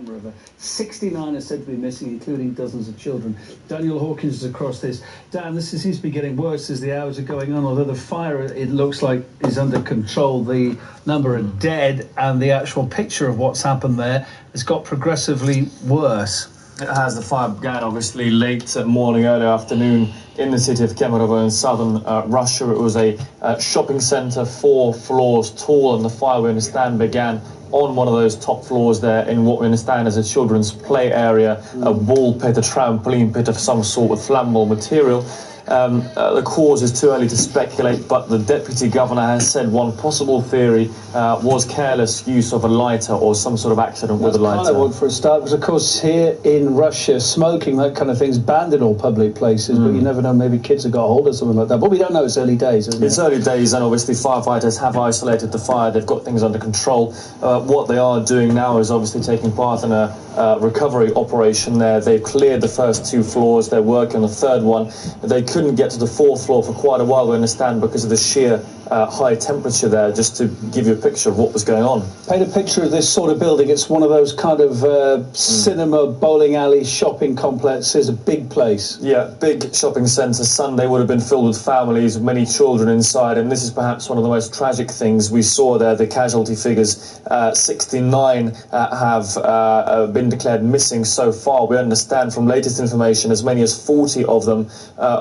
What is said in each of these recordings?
River. 69 are said to be missing, including dozens of children. Daniel Hawkins is across this. Dan, this seems to be getting worse as the hours are going on, although the fire, it looks like, is under control. The number of dead and the actual picture of what's happened there has got progressively worse. It has. The fire began obviously late morning, early afternoon in the city of Kemerovo in southern Russia. It was a shopping centre, 4 floors tall, and the fire, we understand, began on one of those top floors there in what we understand is a children's play area, a ball pit, a trampoline pit of some sort with flammable material. The cause is too early to speculate, but the deputy governor has said one possible theory was careless use of a lighter or some sort of accident with a lighter. That's kind of odd for a start, because of course here in Russia, smoking, that kind of thing, is banned in all public places, but you never know, maybe kids have got hold of something like that. But we don't know, it's early days, isn't it? It's early days, and obviously firefighters have isolated the fire, they've got things under control. What they are doing now is obviously taking part in a recovery operation there. They've cleared the first 2 floors, they're working on the 3rd one. They couldn't get to the 4th floor for quite a while, we understand, because of the sheer high temperature there, just to give you a picture of what was going on. Paint a picture of this sort of building. It's one of those kind of cinema, bowling alley, shopping complexes, a big place. Yeah, big shopping centre. Sunday would have been filled with families, many children inside, and this is perhaps one of the most tragic things we saw there. The casualty figures, 69 have been declared missing so far. We understand from latest information as many as 40 of them,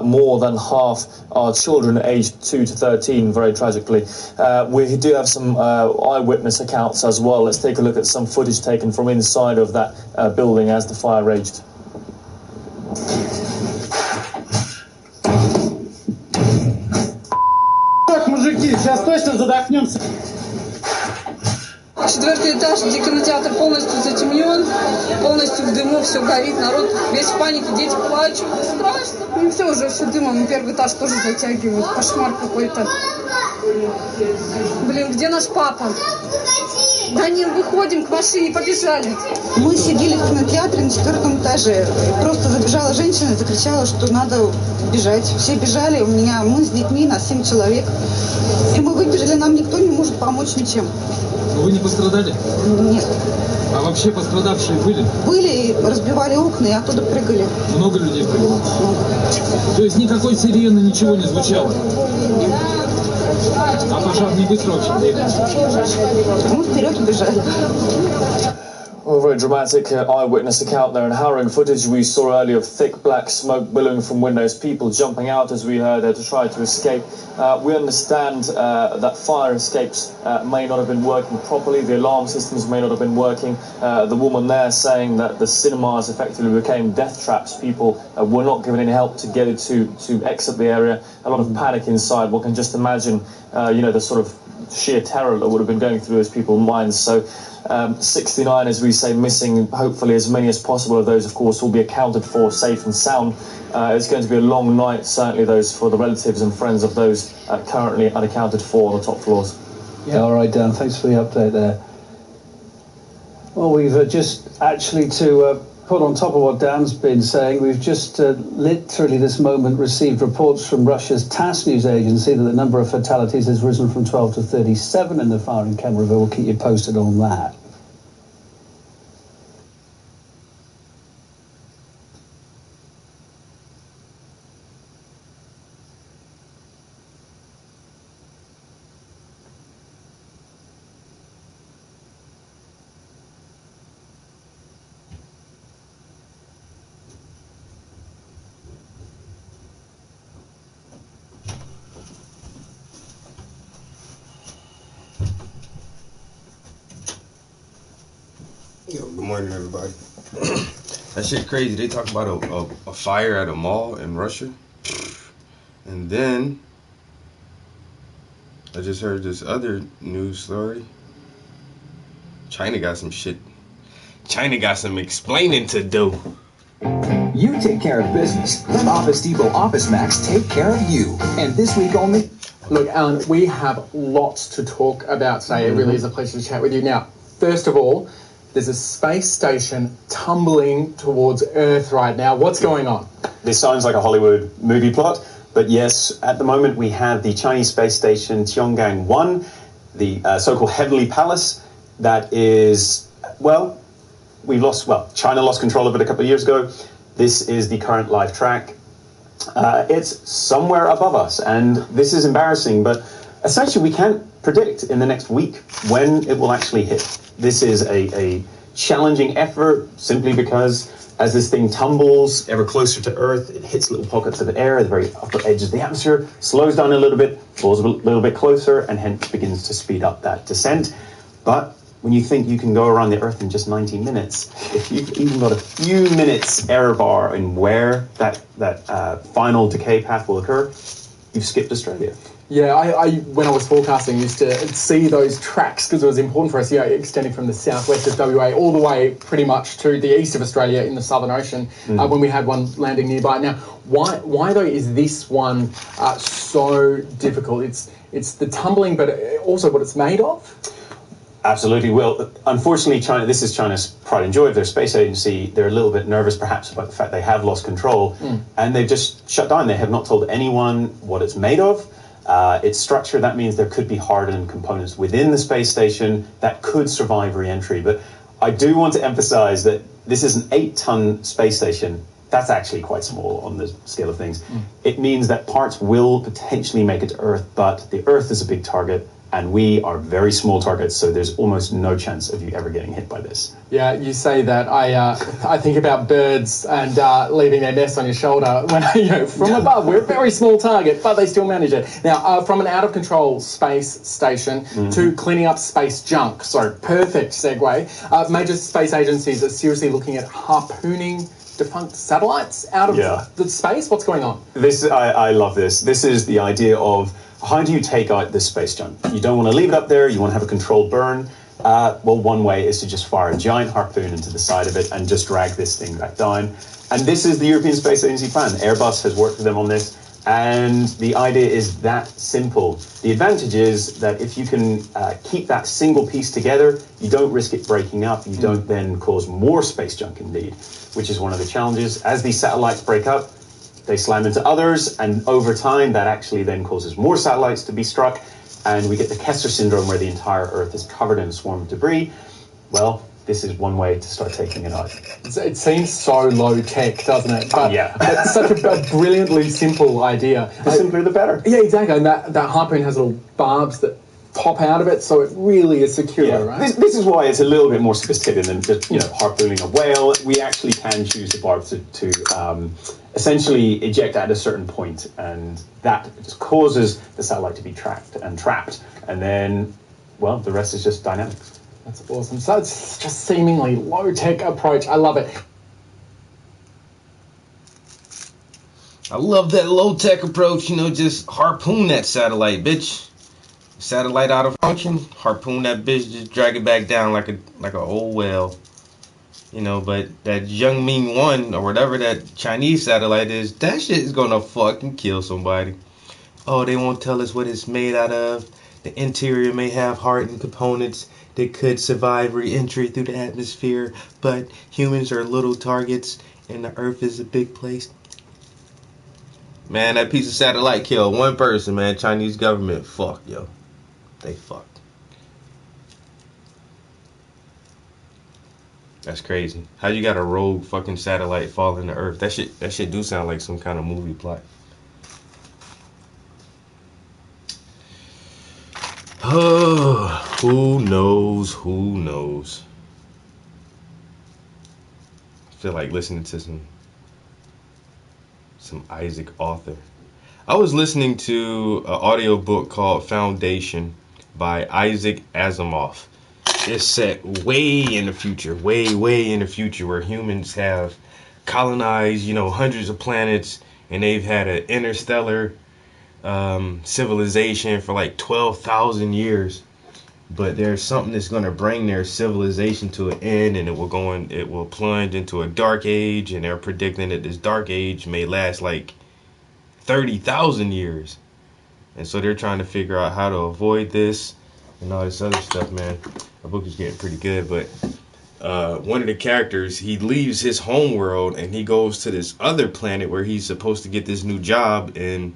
more than half, are children aged 2 to 13, very tragically. We do have some eyewitness accounts as well. Let's take a look at some footage taken from inside of that building as the fire raged. Так, мужики, сейчас точно задохнемся. 4-й этаж, где кинотеатр полностью затемнен, полностью в дыму, все горит, народ весь в панике, дети плачут. Страшно. Ну все, уже все дымом, 1-й этаж тоже затягивают. Кошмар какой-то. Блин, где наш папа? Да не, выходим к машине, побежали. Мы сидели в кинотеатре на 4-м этаже. Просто забежала женщина и закричала, что надо бежать. Все бежали, мы с детьми, нас 7 человек. И мы выбежали, нам никто не может помочь ничем. Вы не пострадали? Нет. А вообще пострадавшие были? Были и разбивали окна, и оттуда прыгали. Много людей прыгало? Много. То есть никакой сирены, ничего не звучало? Нет. А пожар не быстро вообще? Мы вперед убежали. Well, very dramatic eyewitness account there, and harrowing footage we saw earlier of thick black smoke billowing from windows, people jumping out, as we heard, to try to escape. We understand that fire escapes may not have been working properly, the alarm systems may not have been working. The woman there saying that the cinemas effectively became death traps. People were not given any help to get it to exit the area. A lot of panic inside. One can just imagine, the sort of sheer terror that would have been going through those people's minds. So 69, as we say, missing. Hopefully as many as possible of those, of course, will be accounted for safe and sound. It's going to be a long night, certainly those for the relatives and friends of those currently unaccounted for on the top floors. Yeah, all right, Dan, thanks for the update there. Well, we've just actually to put on top of what Dan's been saying, we've just literally this moment received reports from Russia's TASS news agency that the number of fatalities has risen from 12 to 37 in the fire in Kemerovo. We'll keep you posted on that. Yo, good morning, everybody. That shit crazy. They talk about a fire at a mall in Russia. And then I just heard this other news story. China got some shit. China got some explaining to do. You take care of business. Let Office Depot Office Max take care of you. And this week only... Look, Alan, we have lots to talk about today. It really is a pleasure to chat with you. Now, first of all, there's a space station tumbling towards Earth right now. What's going on? This sounds like a Hollywood movie plot, but yes, at the moment we have the Chinese space station Tiangong-1, the so-called Heavenly Palace, that is, China lost control of it a couple of years ago. This is the current live track. It's somewhere above us, and this is embarrassing, but essentially we can't predict in the next week when it will actually hit. This is a challenging effort simply because as this thing tumbles ever closer to Earth, it hits little pockets of air at the very upper edges of the atmosphere, slows down a little bit, falls a little bit closer, and hence begins to speed up that descent. But when you think you can go around the Earth in just 19 minutes, if you've even got a few minutes error bar in where that final decay path will occur, you've skipped Australia. Yeah, I when I was forecasting, used to see those tracks because it was important for us, extending from the southwest of WA all the way pretty much to the east of Australia in the Southern Ocean when we had one landing nearby. Now, why though is this one so difficult? It's the tumbling, but also what it's made of? Absolutely. Well, unfortunately, China, this is China's pride and joy of their space agency. They're a little bit nervous, perhaps, about the fact they have lost control, and they've just shut down. They have not told anyone what it's made of. Its structure, that means there could be hardened components within the space station that could survive re-entry. But I do want to emphasize that this is an 8-ton space station. That's actually quite small on the scale of things. It means that parts will potentially make it to Earth, but the Earth is a big target, and we are very small targets, so there's almost no chance of you ever getting hit by this. Yeah, you say that. I think about birds and leaving their nest on your shoulder when, from above. We're a very small target, but they still manage it. Now, from an out-of-control space station to cleaning up space junk. So, perfect segue. Major space agencies are seriously looking at harpooning defunct satellites out of the space. What's going on? I love this. This is the idea of how do you take out this space junk? You don't want to leave it up there. You want to have a controlled burn. Well, one way is to just fire a giant harpoon into the side of it and just drag this thing back down. And this is the European Space Agency plan. Airbus has worked with them on this. And the idea is that simple. The advantage is that if you can keep that single piece together, you don't risk it breaking up. You don't then cause more space junk indeed, which is one of the challenges. As these satellites break up, they slam into others, and over time that actually then causes more satellites to be struck, and we get the Kessler syndrome where the entire Earth is covered in a swarm of debris. Well, this is one way to start taking it out. It seems so low-tech, doesn't it? But it's such a brilliantly simple idea. The simpler the better. Yeah, exactly. And that harpoon has little barbs that pop out of it, so it really is secure, right? This is why it's a little bit more sophisticated than just harpooning a whale. We actually can choose the barb to essentially eject at a certain point, and that just causes the satellite to be tracked and trapped, and then, well, the rest is just dynamics. That's awesome. So it's just seemingly low-tech approach. I love it. I love that low-tech approach, just harpoon that satellite, bitch. Satellite out of function, harpoon that bitch, just drag it back down like an old whale. But that Zhengming 1 or whatever that Chinese satellite is, that shit is gonna fucking kill somebody. Oh, they won't tell us what it's made out of. The interior may have hardened components that could survive re-entry through the atmosphere, but humans are little targets and the Earth is a big place. Man, that piece of satellite killed one person, man. Chinese government, fuck, yo. They fucked. That's crazy. How you got a rogue fucking satellite fall into Earth? That shit do sound like some kind of movie plot. Oh, who knows? Who knows? I feel like listening to some Isaac Author. I was listening to an audiobook called Foundation by Isaac Asimov. It's set way in the future, way in the future, where humans have colonized, hundreds of planets, and they've had an interstellar civilization for like 12,000 years. But there's something that's going to bring their civilization to an end, and it will plunge into a dark age, and they're predicting that this dark age may last like 30,000 years. And so they're trying to figure out how to avoid this and all this other stuff, man. The book is getting pretty good, but one of the characters, he leaves his home world and he goes to this other planet where he's supposed to get this new job, and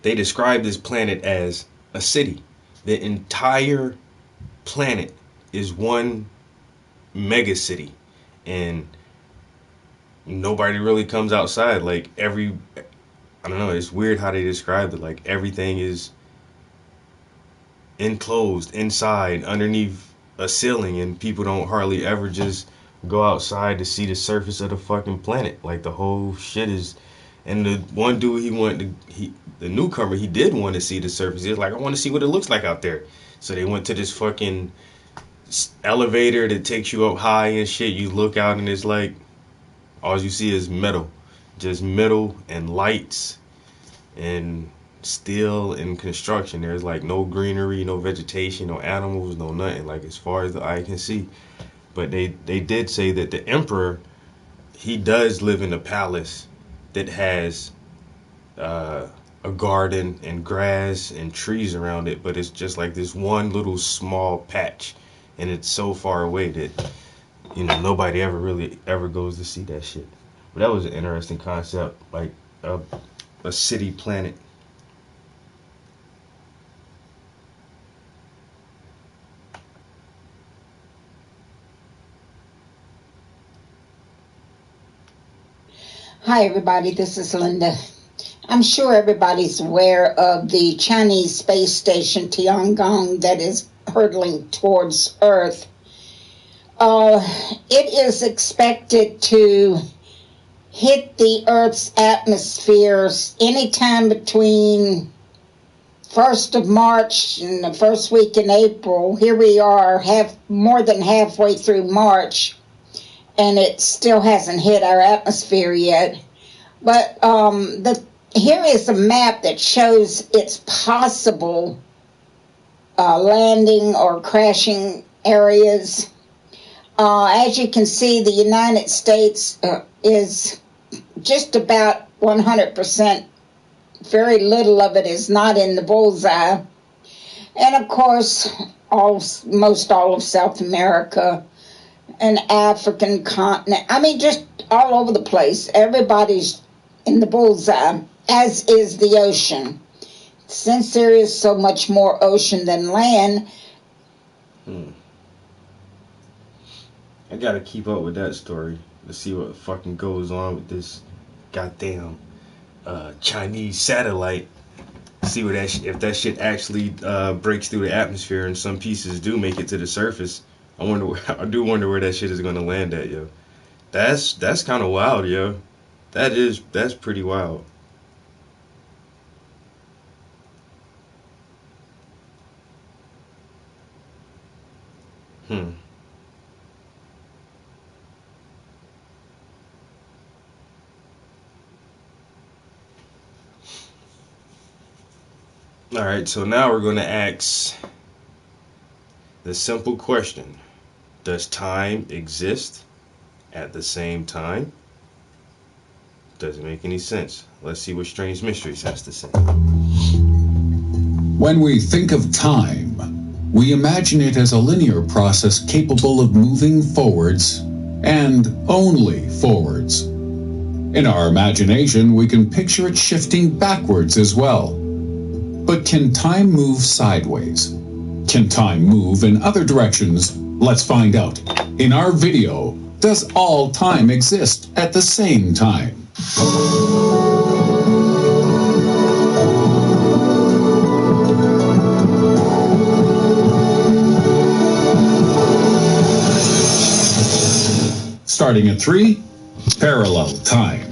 they describe this planet as a city. The entire planet is one mega city, and nobody really comes outside. Like I don't know, it's weird how they described it. Like everything is enclosed inside underneath a ceiling, and people don't hardly ever just go outside to see the surface of the fucking planet. Like the whole shit is. And the one dude, the newcomer, he did want to see the surface. He was like, I want to see what it looks like out there. So they went to this fucking elevator that takes you up high and shit. You look out and it's like, all you see is metal. Just metal and lights and steel and construction. There's like no greenery, no vegetation, no animals, no nothing. Like as far as the eye can see. But they did say that the emperor, he does live in a palace that has a garden and grass and trees around it, but it's just like this one little small patch, and it's so far away that nobody ever goes to see that shit. But that was an interesting concept, like a city planet. Hi, everybody. This is Linda. I'm sure everybody's aware of the Chinese space station Tiangong that is hurtling towards Earth. It is expected to hit the Earth's atmospheres anytime between 1st of March and the first week in April. Here we are, more than halfway through March, and it still hasn't hit our atmosphere yet. But here is a map that shows its possible landing or crashing areas. As you can see, the United States is just about 100%. Very little of it is not in the bullseye. And of course, most all of South America, an African continent. I mean, just all over the place. Everybody's in the bullseye, as is the ocean. Since there is so much more ocean than land. I gotta keep up with that story to see what fucking goes on with this goddamn Chinese satellite See what if that shit actually breaks through the atmosphere and some pieces do make it to the surface. I do wonder where that shit is gonna land at, yo. That's kind of wild, yo. That's pretty wild. All right, so now we're going to ask the simple question. Does time exist at the same time? Doesn't make any sense. Let's see what Strange Mysteries has to say. When we think of time, we imagine it as a linear process capable of moving forwards and only forwards. In our imagination, we can picture it shifting backwards as well. But can time move sideways? Can time move in other directions? Let's find out. In our video, does all time exist at the same time? Starting at 3, parallel time.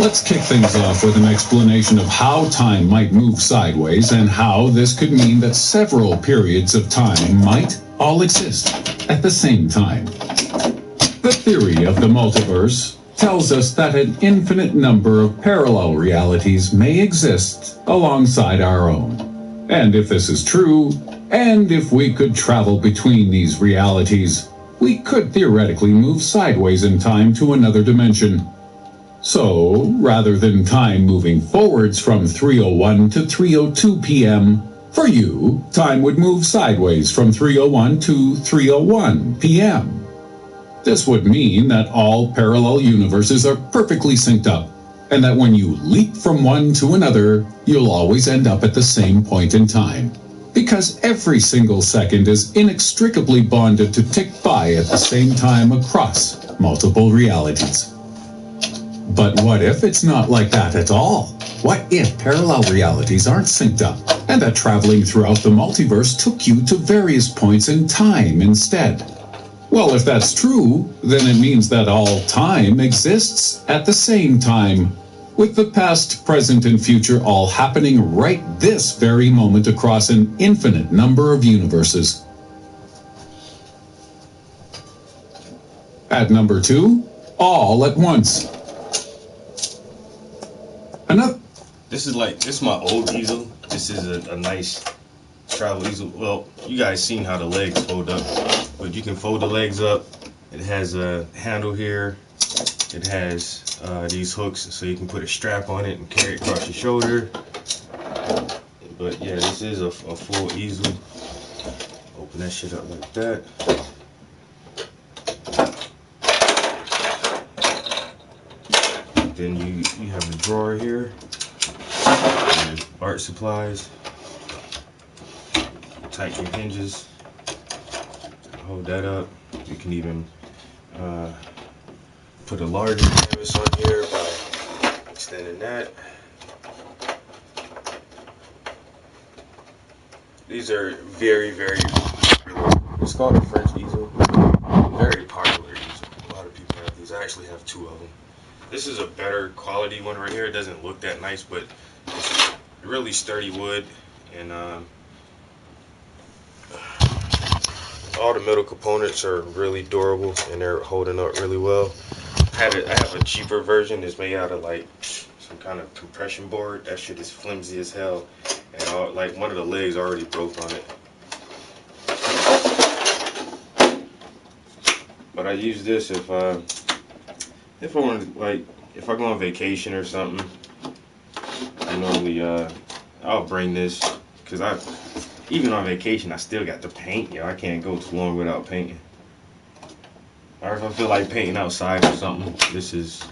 Let's kick things off with an explanation of how time might move sideways and how this could mean that several periods of time might all exist at the same time. The theory of the multiverse tells us that an infinite number of parallel realities may exist alongside our own. And if this is true, and if we could travel between these realities, we could theoretically move sideways in time to another dimension. So, rather than time moving forwards from 3:01 to 3:02 p.m., for you, time would move sideways from 3:01 to 3:01 p.m. This would mean that all parallel universes are perfectly synced up, and that when you leap from one to another, you'll always end up at the same point in time. Because every single second is inextricably bonded to tick by at the same time across multiple realities. But what if it's not like that at all? What if parallel realities aren't synced up, and that traveling throughout the multiverse took you to various points in time instead? Well, if that's true, then it means that all time exists at the same time, with the past, present, and future all happening right this very moment across an infinite number of universes. At number 2, all at once. This is my old easel. This is a nice travel easel. Well, you guys seen how the legs fold up, but you can fold the legs up. It has a handle here. It has these hooks, so you can put a strap on it and carry it across your shoulder. But yeah, this is a full easel. Open that shit up like that. Then you have a drawer here. Art supplies, tighten your hinges, hold that up. You can even put a larger canvas on here by extending that. These are very, very popular. It's called a French easel. Very popular easel. A lot of people have these. I actually have 2 of them. This is a better quality one right here. It doesn't look that nice, but it's really sturdy wood, and all the metal components are really durable and they're holding up really well. I have a cheaper version. It's made out of like some kind of compression board. That shit is flimsy as hell, and like one of the legs already broke on it. But I use this if I want to, like, if I go on vacation or something. I normally I'll bring this, because even on vacation I still got to paint. I can't go too long without painting. Or if I feel like painting outside or something, this is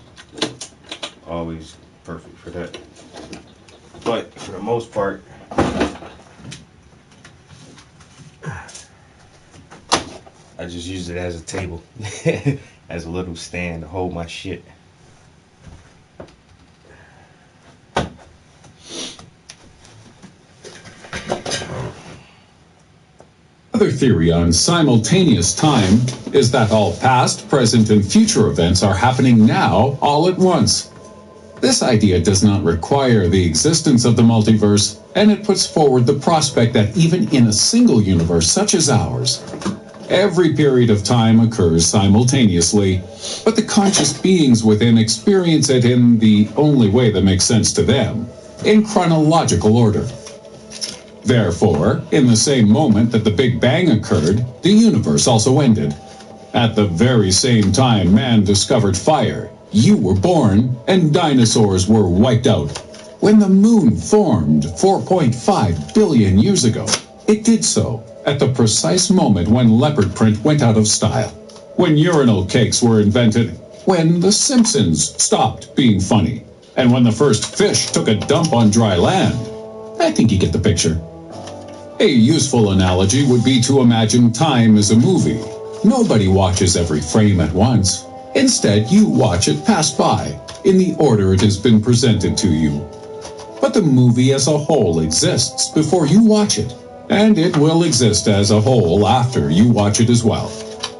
always perfect for that. But for the most part, I just use it as a table, as a little stand to hold my shit. Another theory on simultaneous time is that all past, present, and future events are happening now all at once. This idea does not require the existence of the multiverse, and it puts forward the prospect that even in a single universe such as ours, every period of time occurs simultaneously, but the conscious beings within experience it in the only way that makes sense to them, in chronological order. Therefore, in the same moment that the Big Bang occurred, the universe also ended. At the very same time man discovered fire, you were born, and dinosaurs were wiped out. When the moon formed 4.5 billion years ago, it did so at the precise moment when leopard print went out of style, when urinal cakes were invented, when The Simpsons stopped being funny, and when the first fish took a dump on dry land. I think you get the picture. A useful analogy would be to imagine time as a movie. Nobody watches every frame at once. Instead, you watch it pass by in the order it has been presented to you. But the movie as a whole exists before you watch it, and it will exist as a whole after you watch it as well.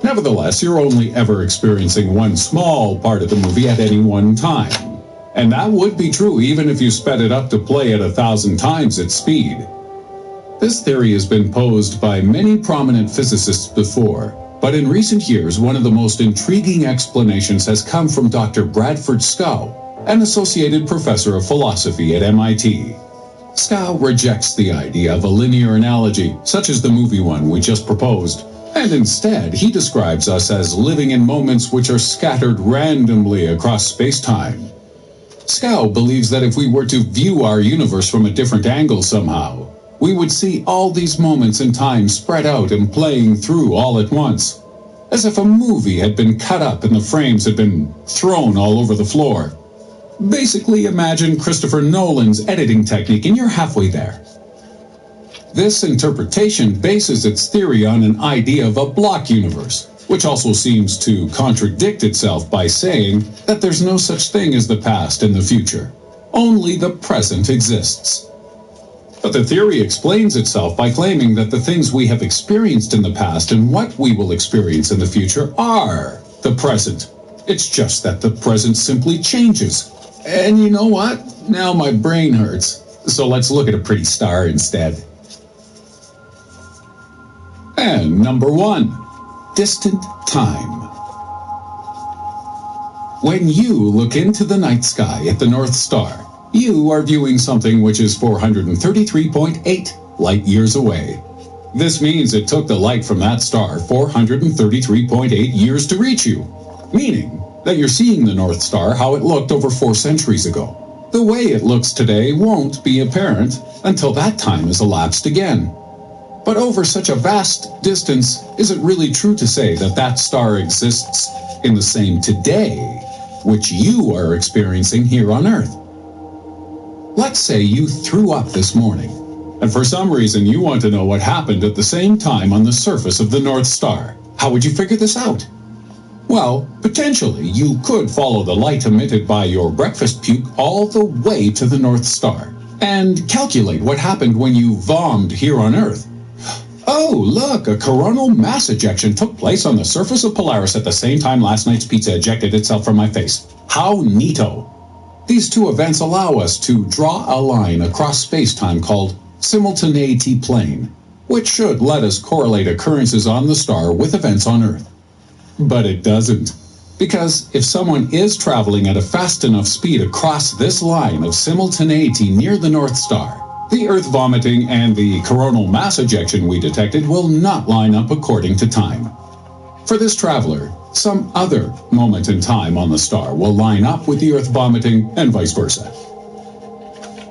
Nevertheless, you're only ever experiencing one small part of the movie at any one time. And that would be true even if you sped it up to play at 1,000 times its speed. This theory has been posed by many prominent physicists before, but in recent years, one of the most intriguing explanations has come from Dr. Bradford Scow, an associated professor of philosophy at MIT. Scow rejects the idea of a linear analogy, such as the movie one we just proposed, and instead he describes us as living in moments which are scattered randomly across space-time. Scow believes that if we were to view our universe from a different angle somehow, we would see all these moments in time spread out and playing through all at once, as if a movie had been cut up and the frames had been thrown all over the floor. Basically, imagine Christopher Nolan's editing technique and you're halfway there. This interpretation bases its theory on an idea of a block universe, which also seems to contradict itself by saying that there's no such thing as the past and the future. Only the present exists. But the theory explains itself by claiming that the things we have experienced in the past and what we will experience in the future are the present. It's just that the present simply changes. And you know what? Now my brain hurts. So let's look at a pretty star instead. And number 1, distant time. When you look into the night sky at the North Star, you are viewing something which is 433.8 light years away. This means it took the light from that star 433.8 years to reach you, meaning that you're seeing the North Star how it looked over 4 centuries ago. The way it looks today won't be apparent until that time has elapsed again. But over such a vast distance, is it really true to say that that star exists in the same today, which you are experiencing here on Earth? Let's say you threw up this morning, and for some reason you want to know what happened at the same time on the surface of the North Star. How would you figure this out? Well, potentially you could follow the light emitted by your breakfast puke all the way to the North Star, and calculate what happened when you vommed here on Earth. Oh, look, a coronal mass ejection took place on the surface of Polaris at the same time last night's pizza ejected itself from my face. How neato! These two events allow us to draw a line across space-time called simultaneity plane, which should let us correlate occurrences on the star with events on Earth. But it doesn't, because if someone is traveling at a fast enough speed across this line of simultaneity near the North Star, the Earth vomiting and the coronal mass ejection we detected will not line up according to time. For this traveler, some other moment in time on the star will line up with the Earth vomiting and vice versa.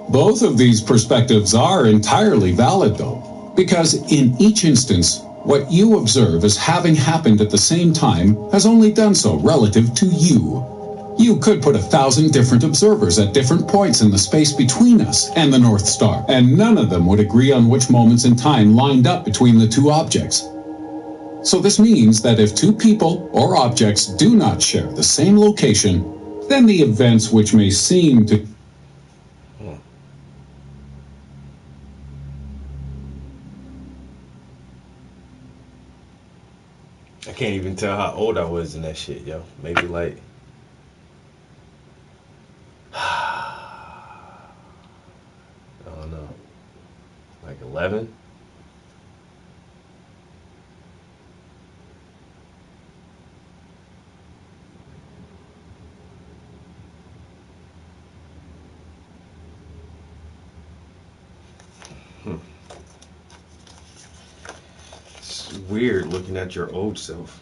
Both of these perspectives are entirely valid, though, because in each instance, what you observe as having happened at the same time has only done so relative to you. You could put 1,000 different observers at different points in the space between us and the North Star, and none of them would agree on which moments in time lined up between the two objects. So this means that if two people or objects do not share the same location, then the events which may seem to can't even tell how old I was in that shit, yo. Maybe like I don't know, like 11. It's weird looking at your old self.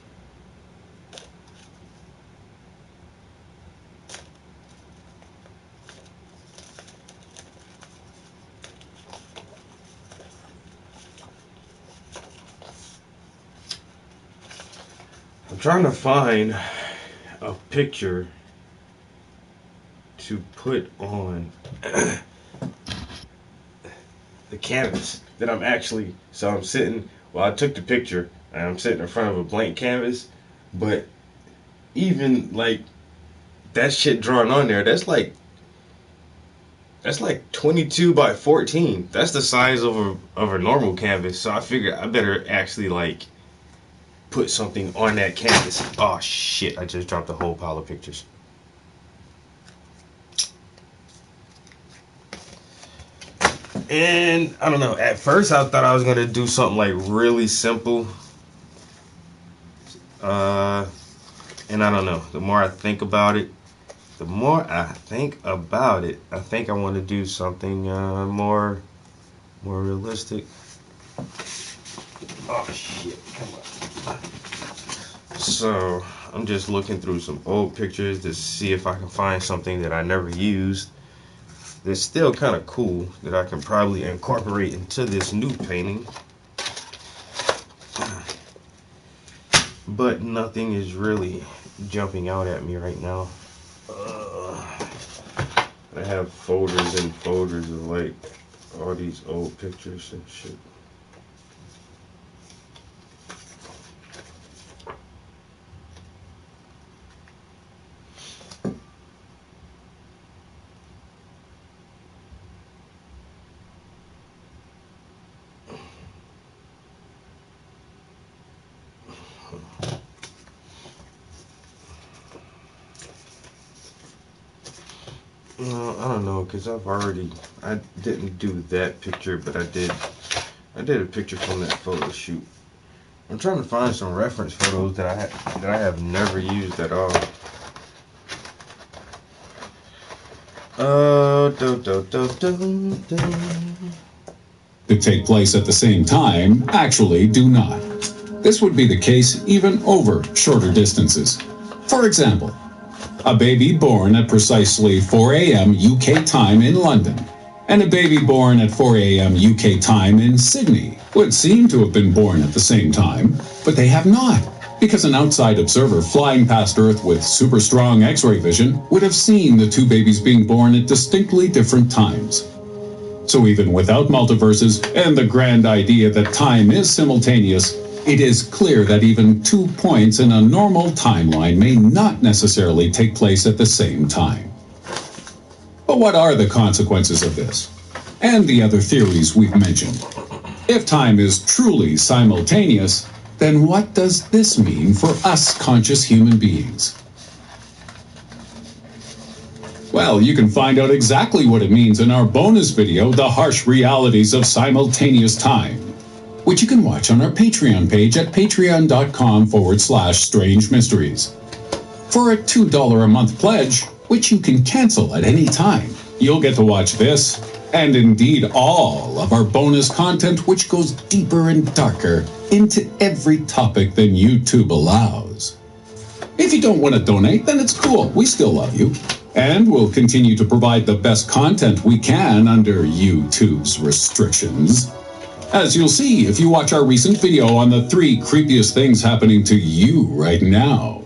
I'm trying to find a picture to put on the canvas that I'm actually, so I'm sitting, well, I took the picture and I'm sitting in front of a blank canvas, but even like that shit drawn on there, that's like 22 by 14. That's the size of a normal canvas. So I figured I better actually like put something on that canvas. Oh shit, I just dropped a whole pile of pictures. And I don't know, at first I thought I was gonna do something like really simple. And I don't know, the more I think about it, I think I want to do something more realistic. Oh shit, come on. So I'm just looking through some old pictures to see if I can find something that I never used that's still kind of cool that I can probably incorporate into this new painting. But nothing is really jumping out at me right now. I have folders and folders of like all these old pictures and shit. I don't know, because I didn't do that picture, but I did a picture from that photo shoot. I'm trying to find some reference photos that I have never used at all. To take place at the same time actually do not. This would be the case even over shorter distances. For example, a baby born at precisely 4 a.m. UK time in London and a baby born at 4 a.m. UK time in Sydney would seem to have been born at the same time, but they have not, because an outside observer flying past Earth with super strong X-ray vision would have seen the two babies being born at distinctly different times. So even without multiverses and the grand idea that time is simultaneous, it is clear that even 2 points in a normal timeline may not necessarily take place at the same time. But what are the consequences of this? And the other theories we've mentioned? If time is truly simultaneous, then what does this mean for us conscious human beings? Well, you can find out exactly what it means in our bonus video, The Harsh Realities of Simultaneous Time, which you can watch on our Patreon page at patreon.com/strange mysteries. For a $2 a month pledge, which you can cancel at any time, you'll get to watch this, and indeed all of our bonus content, which goes deeper and darker into every topic than YouTube allows. If you don't want to donate, then it's cool. We still love you. And we'll continue to provide the best content we can under YouTube's restrictions. As you'll see if you watch our recent video on the 3 creepiest things happening to you right now.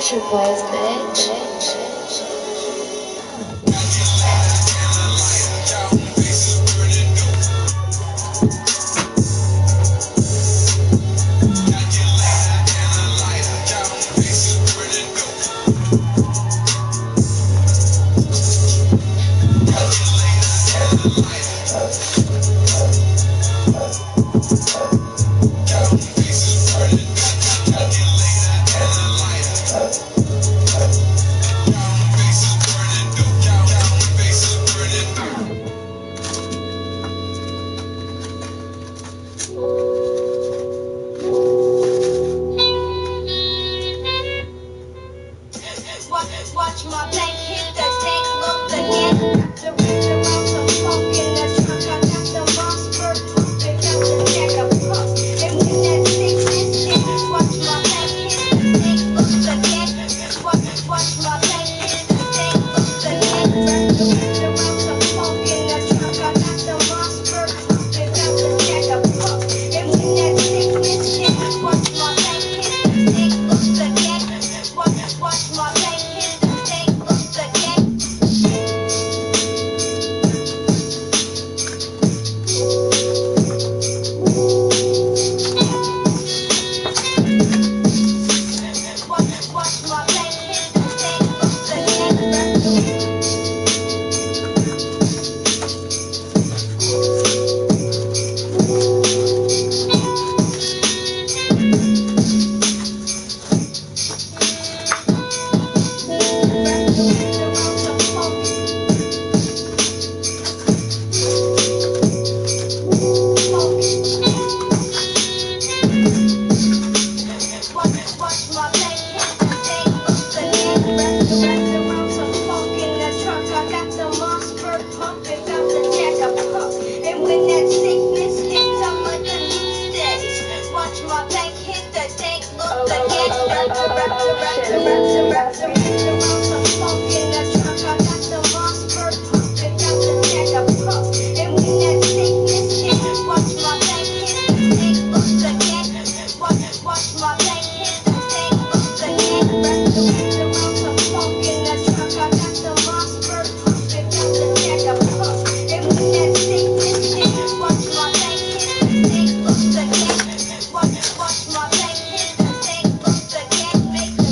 It's your boys, bitch. Watch my back hit the deck, look again. The rich around some funk in the trunk. I got the monster pumping out the neck of puff. And when that sickness hit, watch my back hit the deck, look again. Watch my back hit the deck, look again. The rich around some funk in the trunk. I got the monster pumping out the neck of puff. And when that sickness hit, watch my back hit the deck, look again. Watch my back hit the deck, look again. Watch my back hit the deck, look Watch my back hit the deck, look again. Wrapped around some funk in the trunk. I got the monster pumping out the neck of puff. And when that sickness hits, I'ma delete status. Watch my back hit the deck, look again. Wrapped around some funk in the trunk. I got the monster pumping out the neck of puff. And when that sickness hits, watch my back hit the deck, look again. Watch my back hit the deck, look again. Wrapped around some funk in the trunk. I got the monster pumping out the neck of puff. And when that sickness hits, watch my back hit the deck, look again. Watch my back hit the deck, look again. Make the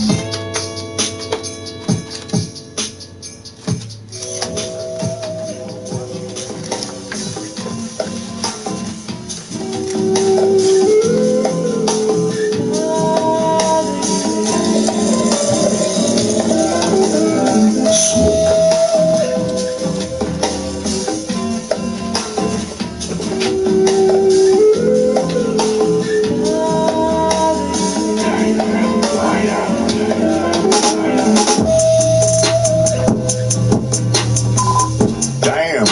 Damn.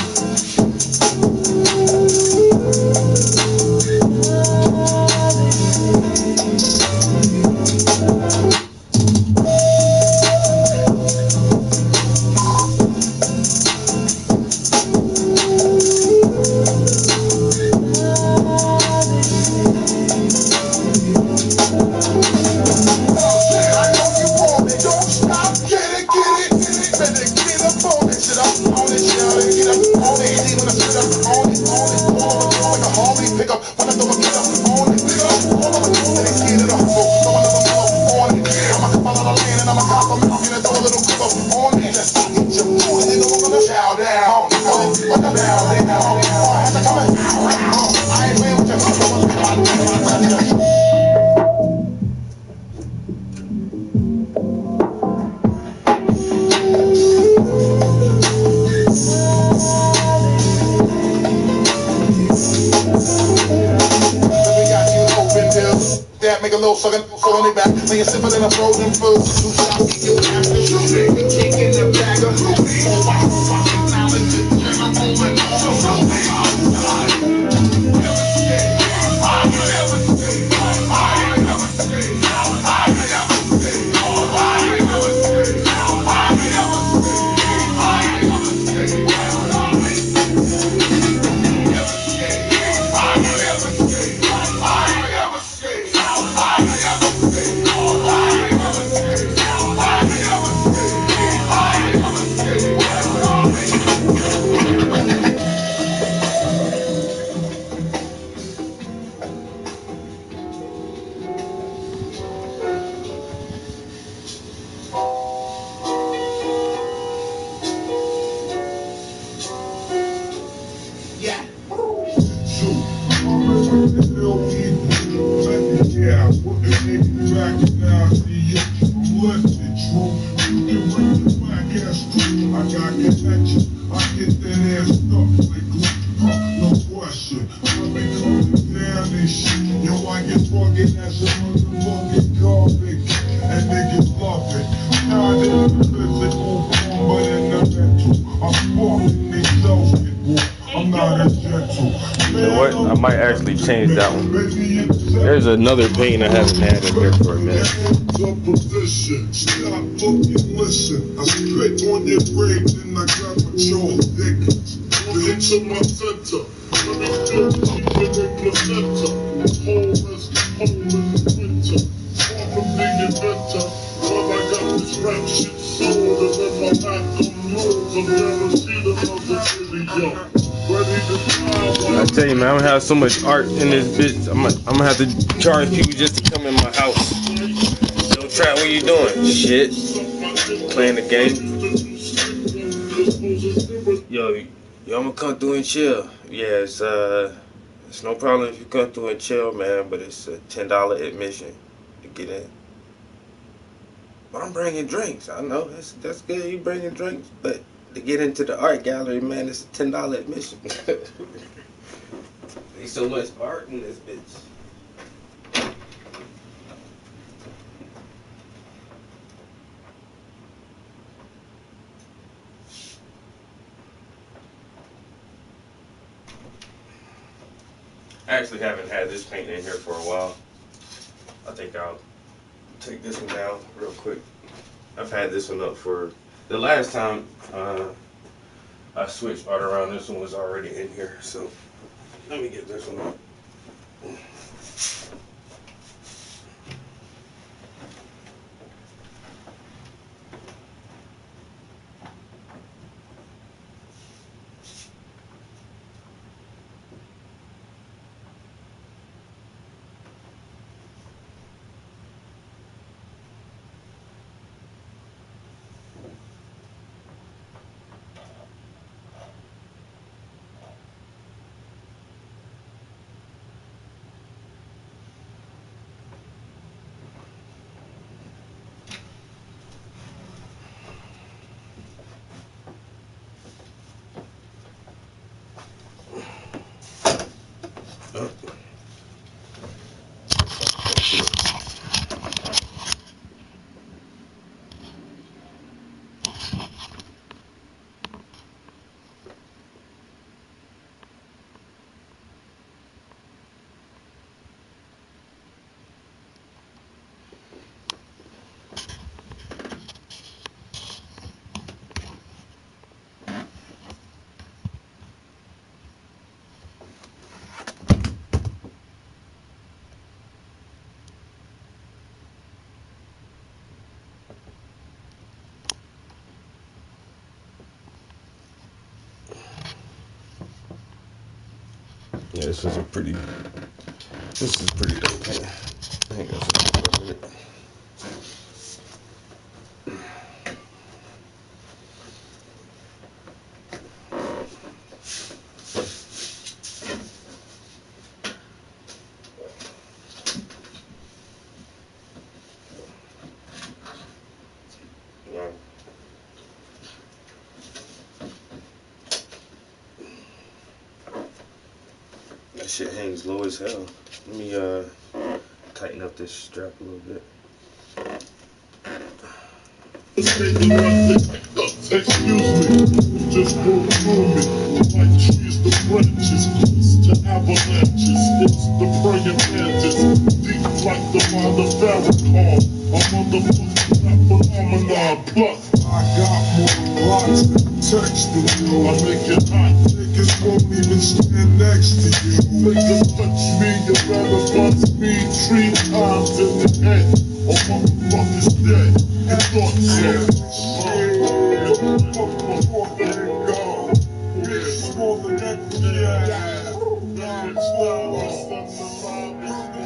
Make a little sucking on the back, when you're simpler than a frozen food. Two shots, you have to shoot it. Kick in the bag of hoopy. Oh, wow, fucking talented, gentleman. I got connections. I get that ass stuck like glue. No question. I be coming down this shit. Yo, I get fucking as a motherfucking garbage. And niggas love it. Not in the physical form, but in the mental. I'm fucking these self-get war. I'm not as gentle. You know what? I might actually change that one. There's another painting I haven't had in here for a minute. Position. Stop, look, and listen. I spit on your brain, then I got my jaw thick. Into my center. Let me feel the placenta. Whole as winter. Far from being inventor. But I got this rap shit sold. And then my back come low. I'm guaranteed another video. I tell you, man, I'm gonna have so much art in this bitch. I'm gonna have to charge people just to come in my house. Yo, Trap, what you doing? Shit. Playing the game. Yo, I'm gonna come through and chill. Yeah, it's no problem if you come through and chill, man, but it's a $10 admission to get in. But I'm bringing drinks. I know, that's good, you bringing drinks, but to get into the art gallery, man, it's a $10 admission. There's so much art in this bitch. I actually haven't had this paint in here for a while. I think I'll take this one down real quick. I've had this one up for the last time I switched art around. This one was already in here, so let me get this one up. Yeah, this is pretty dope. Yeah. I think that's what it. That shit hangs low as hell. Let me tighten up this strap a little bit. Excuse me, just go through me like trees to branches, to avalanches. It's the praying mantis, deep like the mind of Farrakhan. A motherfucking phenomenon. Plus, I got more blocks than text to you. I make it hot, niggas won't even stand next to you. Niggas touch me, you better bust me 3 times in the head. Or motherfuckers dead. You thought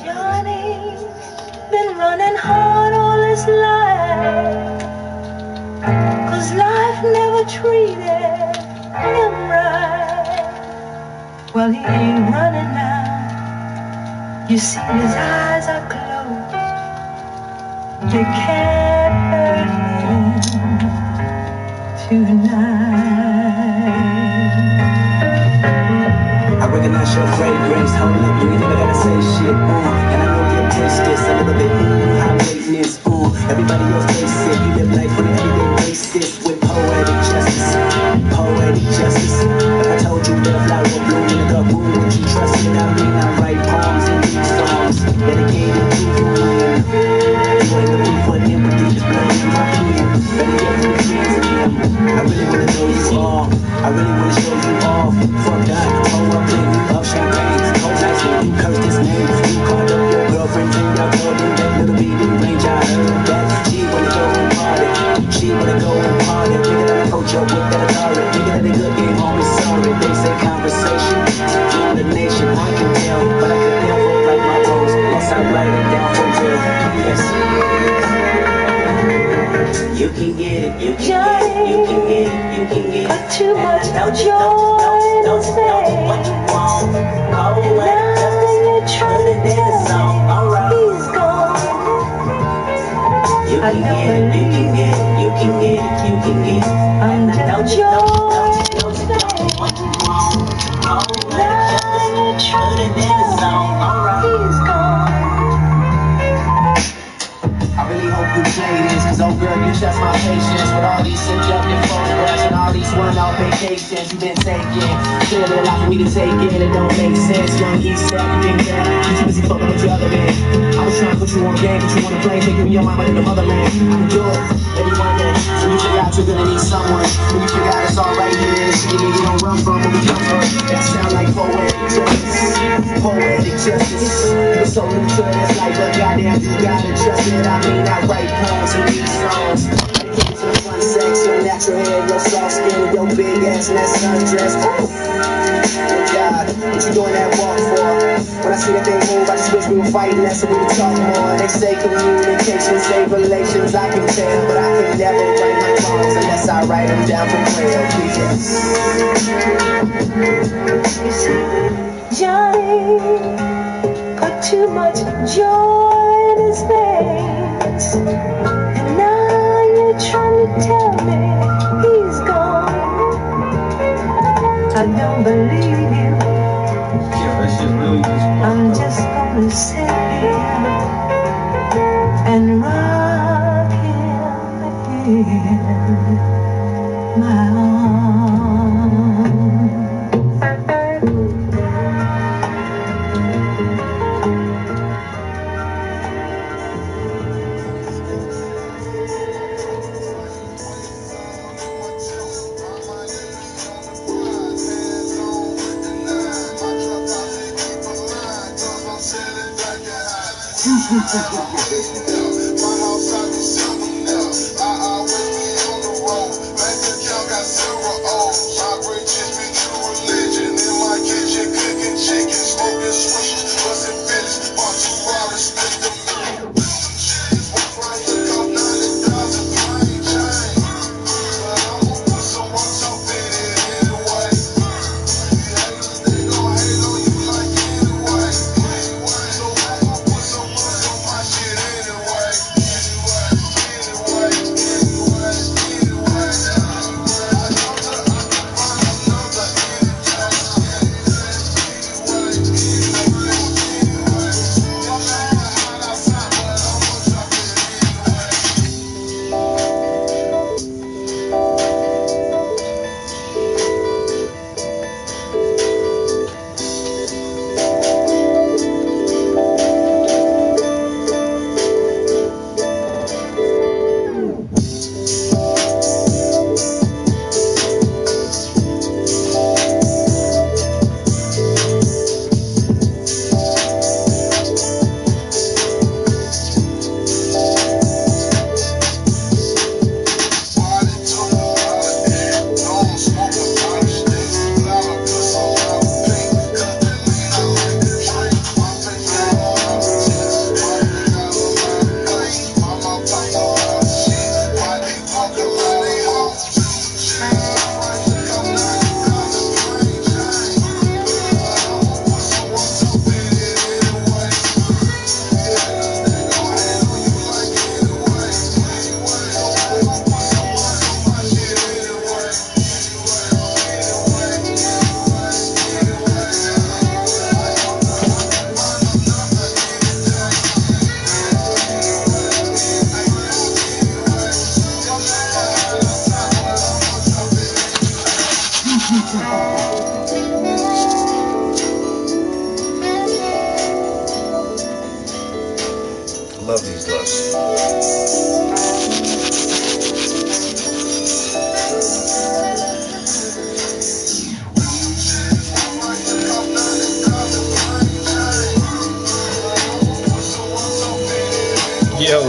Johnny's been running hard all his life, 'cause life never treated him right. Well, he ain't running now. You see his eyes are closed. They can't hurt him. I recognize your fragrance. Hold up, you ain't never gotta say shit. And I know you taste this a little bit. High maintenance. Everybody else face it. You live life on an everyday basis with poetic justice. Poetic justice. If I told you that a flower will bloom in a dark room, would you trust it? I mean, I write poems and deep songs dedicated to you. You ain't the proof for empathy, just blame my opinion. Better yet, for the kids in them. I really wanna know you all. I really wanna show you off. Fuck that, hold up, then you up champagne. Cold nights when you curse this name. You called up your girlfriend and y'all called in that little beating range. I heard that she wanna go and party. She wanna go and party. Nigga that approach your whip that Atari. Nigga that they good game home is sorry. They say conversation rule the nation. I can tell, but I could never write my roles unless I write it down for real. Yes. You can get it, you can get it, you can get it, you can get it. Too much joy in space. What you want? Oh, what you're trying to tell me he's gone. You can get it, you can get it, you can get it, you can get it. Under joy in space. What you want? Oh, what you're trying to tell me he's gone. I really hope you play this, cause oh girl, you test my patience with all these seductive photographs and all these one-off vacations you've been taking. Clearly a lot for me to take in, it don't make sense. Young East African girl, you too busy fucking with your other man. I was trying to put you on game, but you wanna play, take you in your mama in the motherland. I can do it, maybe one day. When you figure out you're gonna need someone, when you figure out it's all right here, it's the you don't run from when we come from. That sound like poetic justice, poetic justice. You're so neutral, it's like, but goddamn, you gotta trust it. I mean, I write poems and these songs. Dedicated to the fun sex, your natural hair, your soft skin, and your big ass, and that sundress. Oh God, what you doing that walk for? When I see that thing move, I just wish we were fighting less so we would talk more. They say communication, save relations, I can tell, but I can never write my poems unless I write them down for real. Please. Johnny put too much joy in his face, and now you're trying to tell me he's gone. I don't believe you. I'm just gonna sit here and rock him in my arms.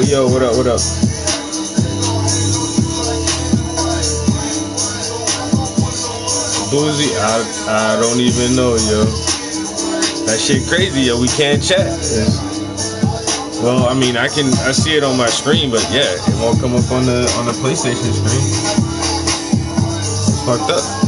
Yo, what up, what up? Boozy, I don't even know, yo. That shit crazy, yo. We can't chat. Well, I mean, I see it on my screen, but yeah, it won't come up on the PlayStation screen. It's fucked up.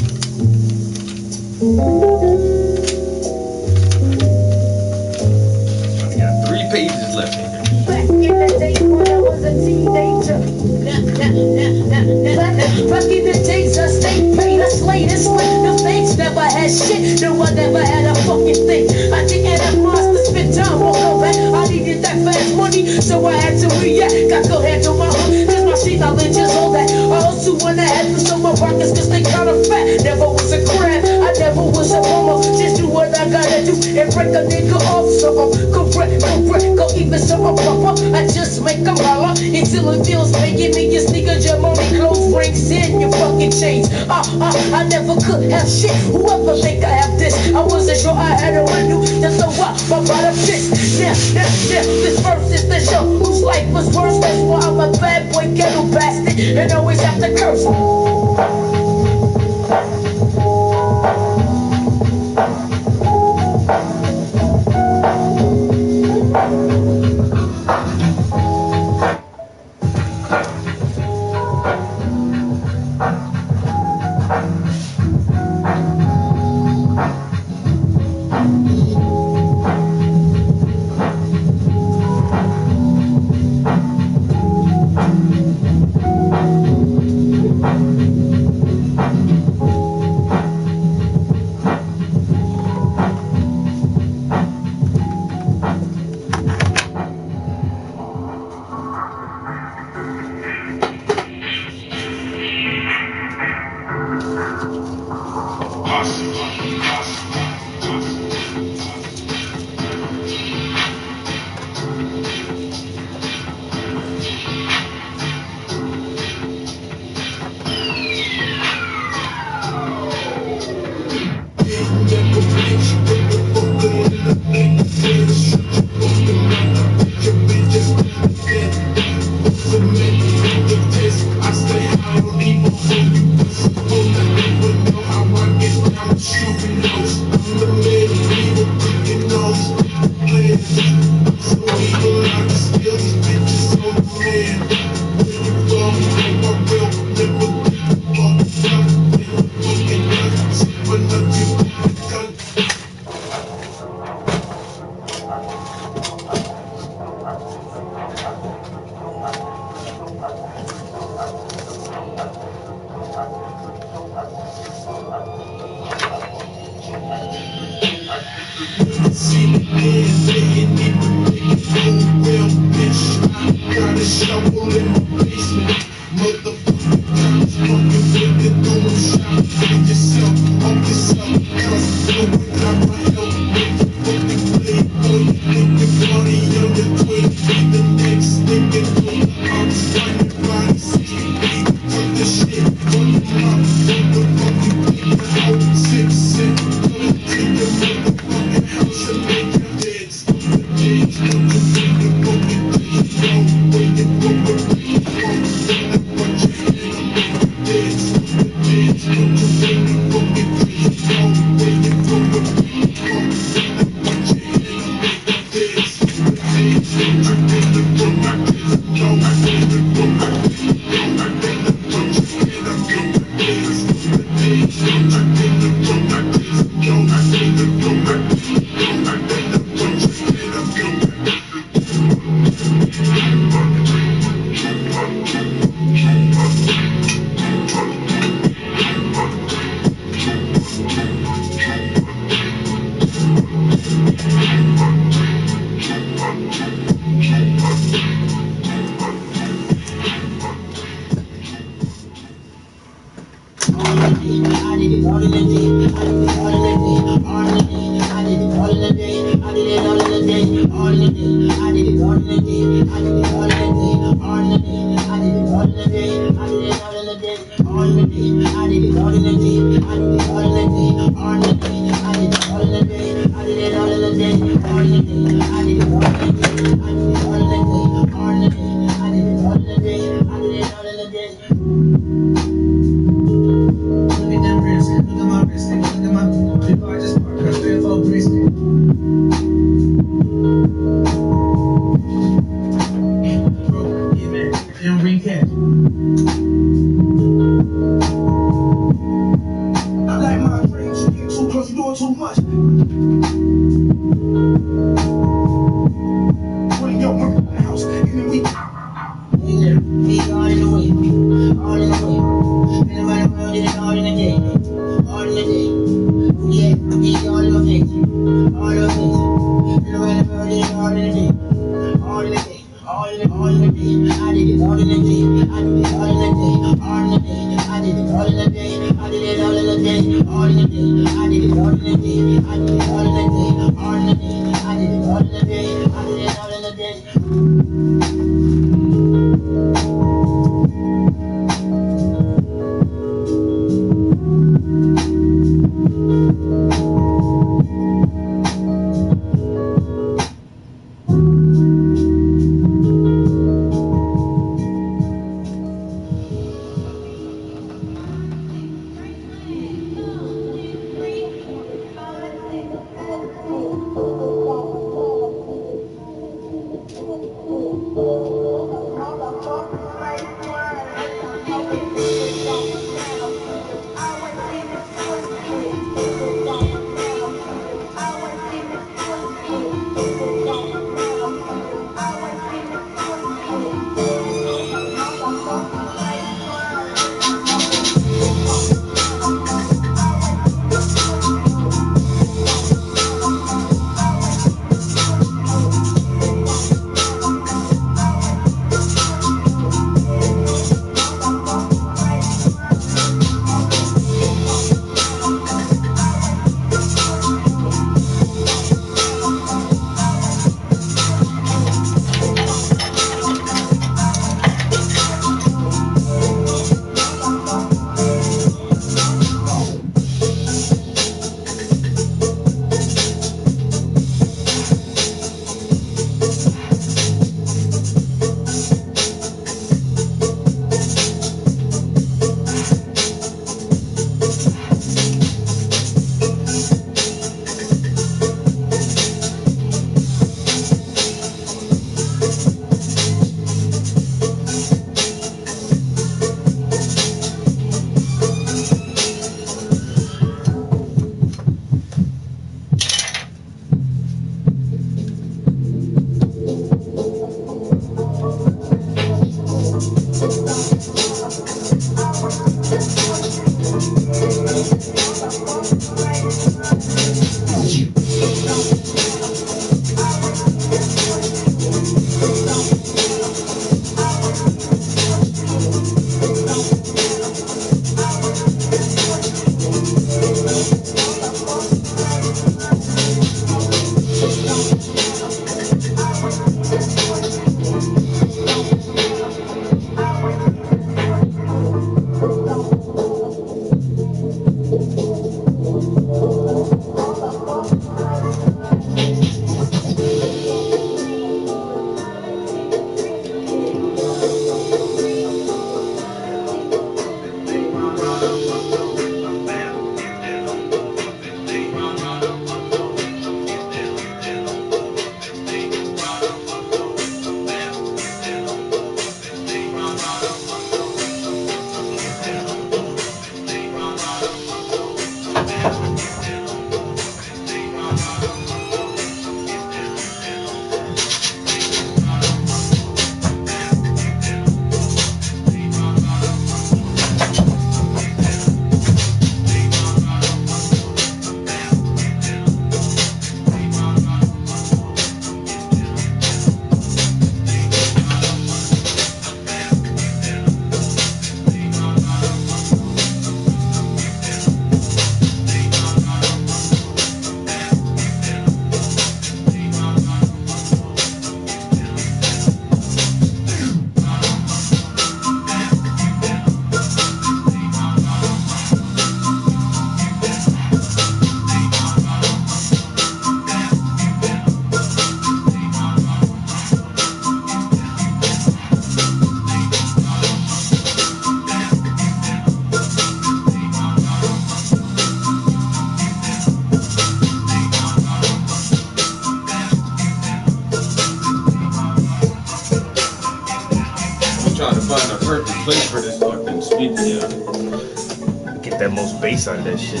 find a perfect place for this fucking speaker, yeah. Get that most bass out of that shit.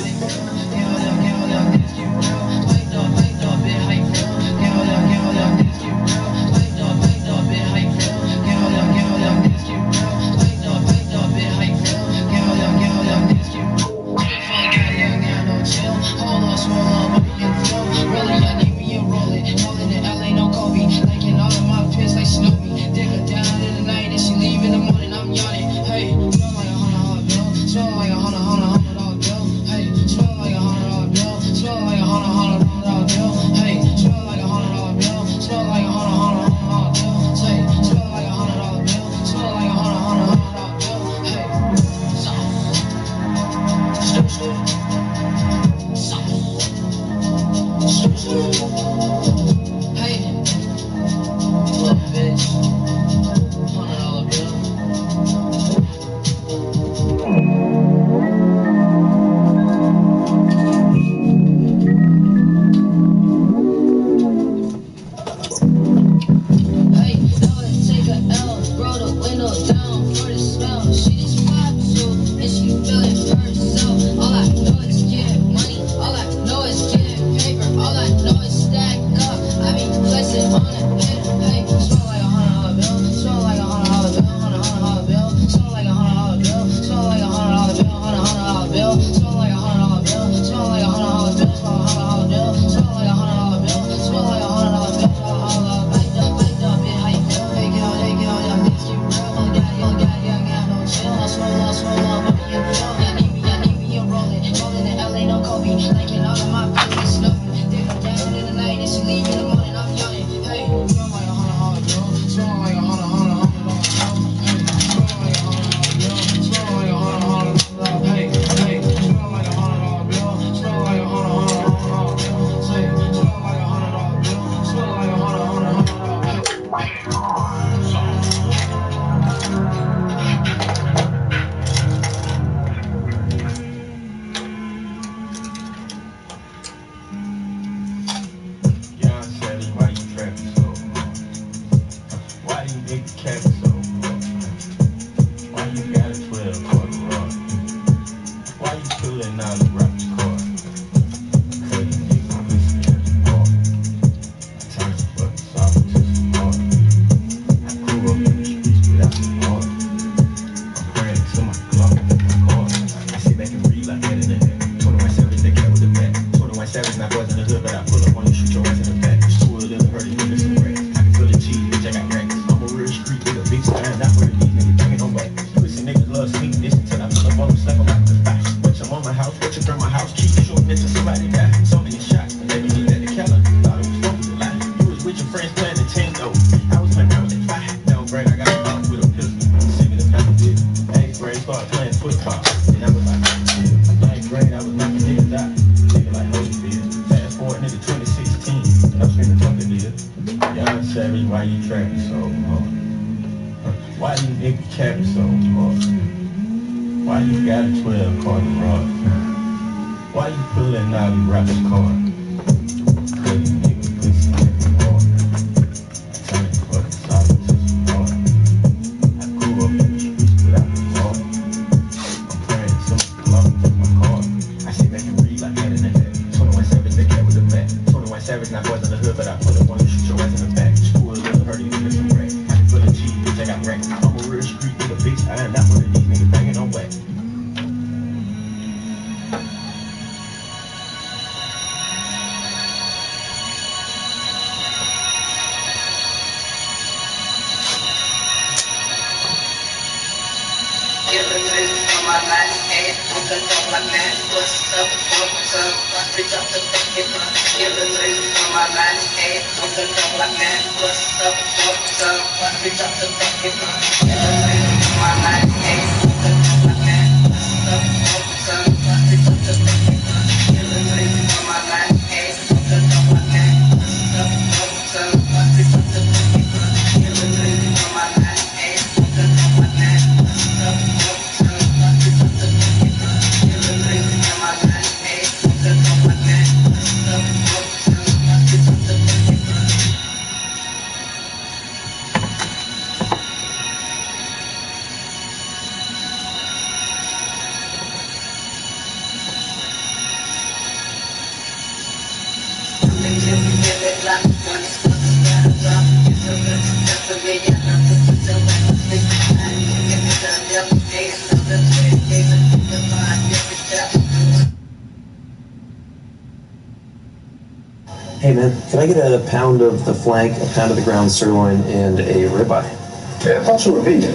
man. Can I get a pound of the flank, a pound of the ground sirloin, and a ribeye? Yeah, I thought you were vegan.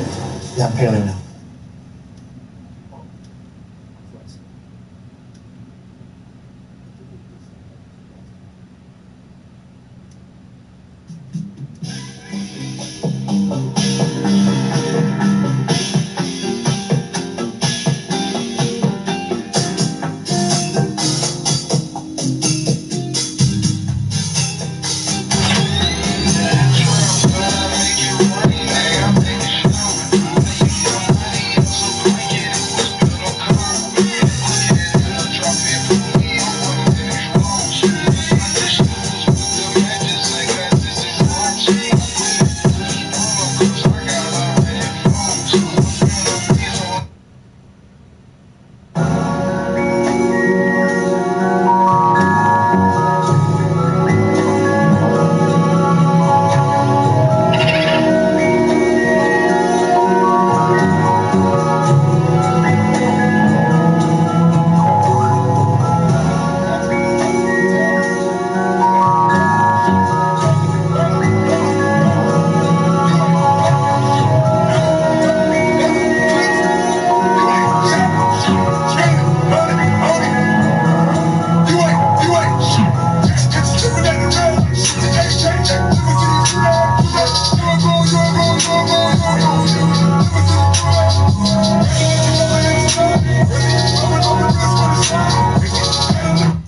Yeah, I'm paleo now.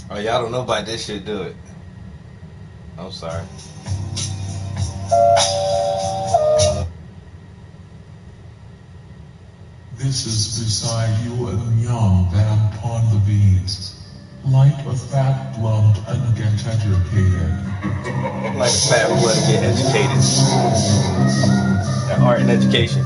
Oh, y'all don't know about this shit, do it? I'm sorry. This is beside you and young than upon the beats. Light a fat blunt and get educated. Like a fat blood to get educated. That art and education.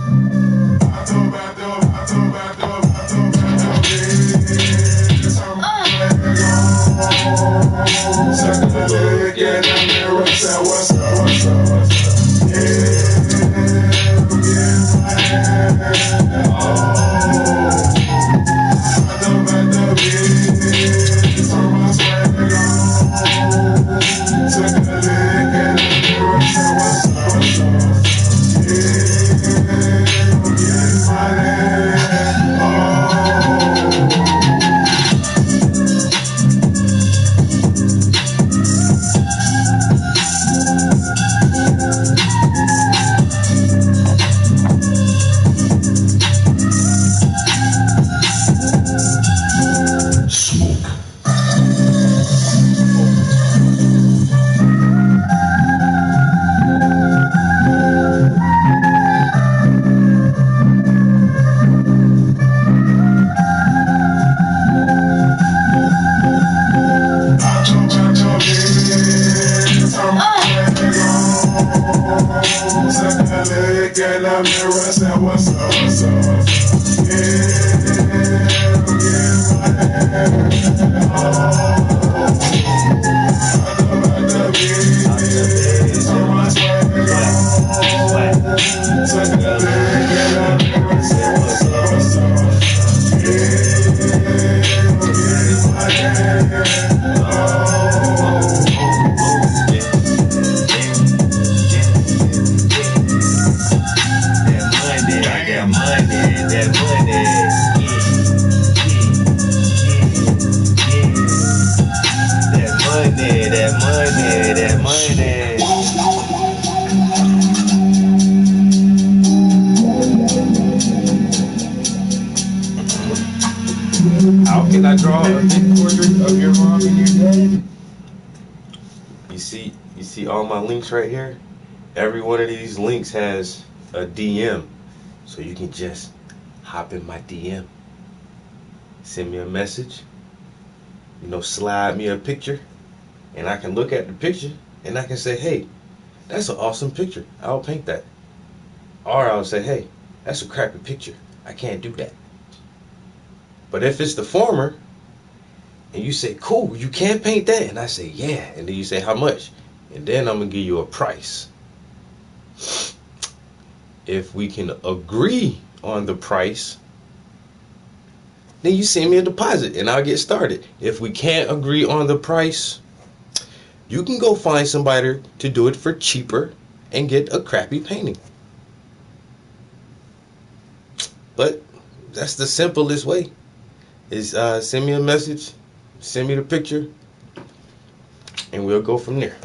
How can I draw a big portrait of your mom and your dad? You see all my links right here? Every one of these links has a DM. So you can just hop in my DM. Send me a message. You know, slide me a picture. And I can look at the picture and I can say, hey, that's an awesome picture. I'll paint that. Or I'll say, hey, that's a crappy picture. I can't do that. But if it's the former, and you say, cool, you can paint that, and I say, yeah, and then you say, how much? And then I'm going to give you a price. If we can agree on the price, then you send me a deposit, and I'll get started. If we can't agree on the price, You can go find somebody to do it for cheaper and get a crappy painting. But that's the simplest way. Is send me a message, send me the picture, and we'll go from there.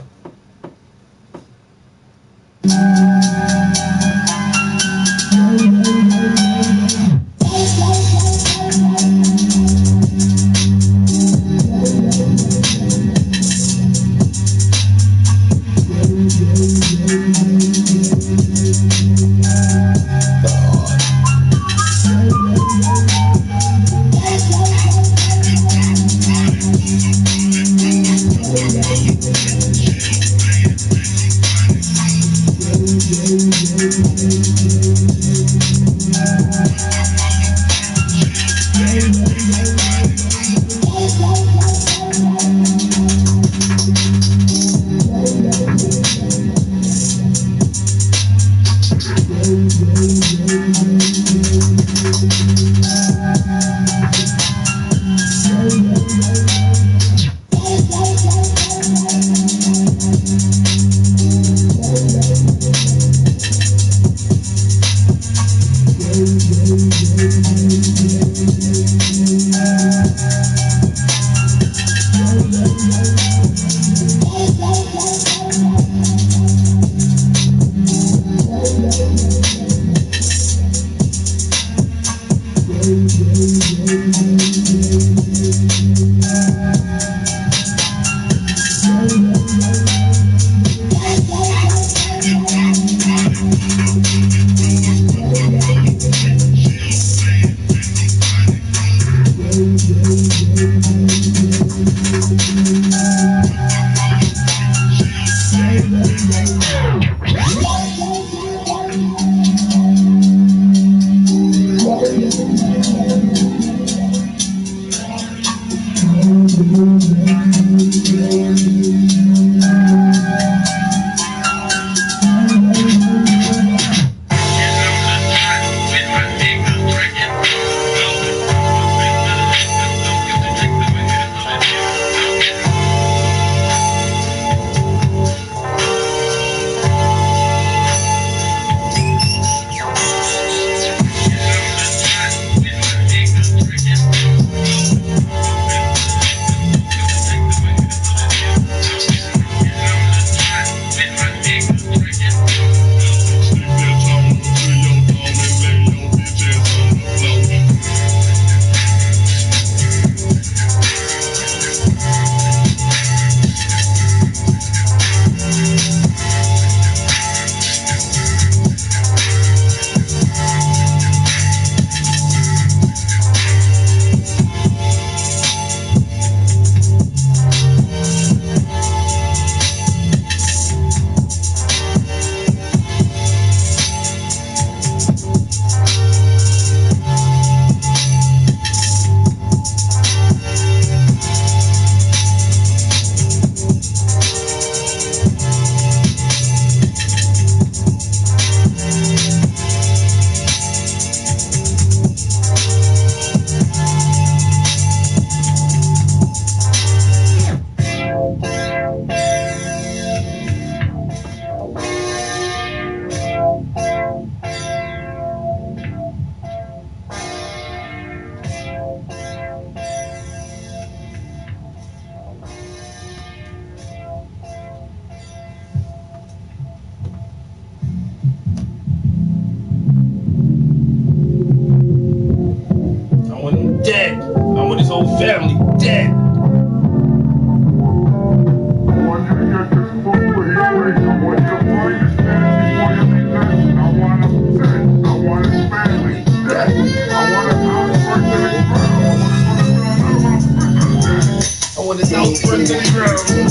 Dead. I want his whole family dead. I want his house burned to the ground.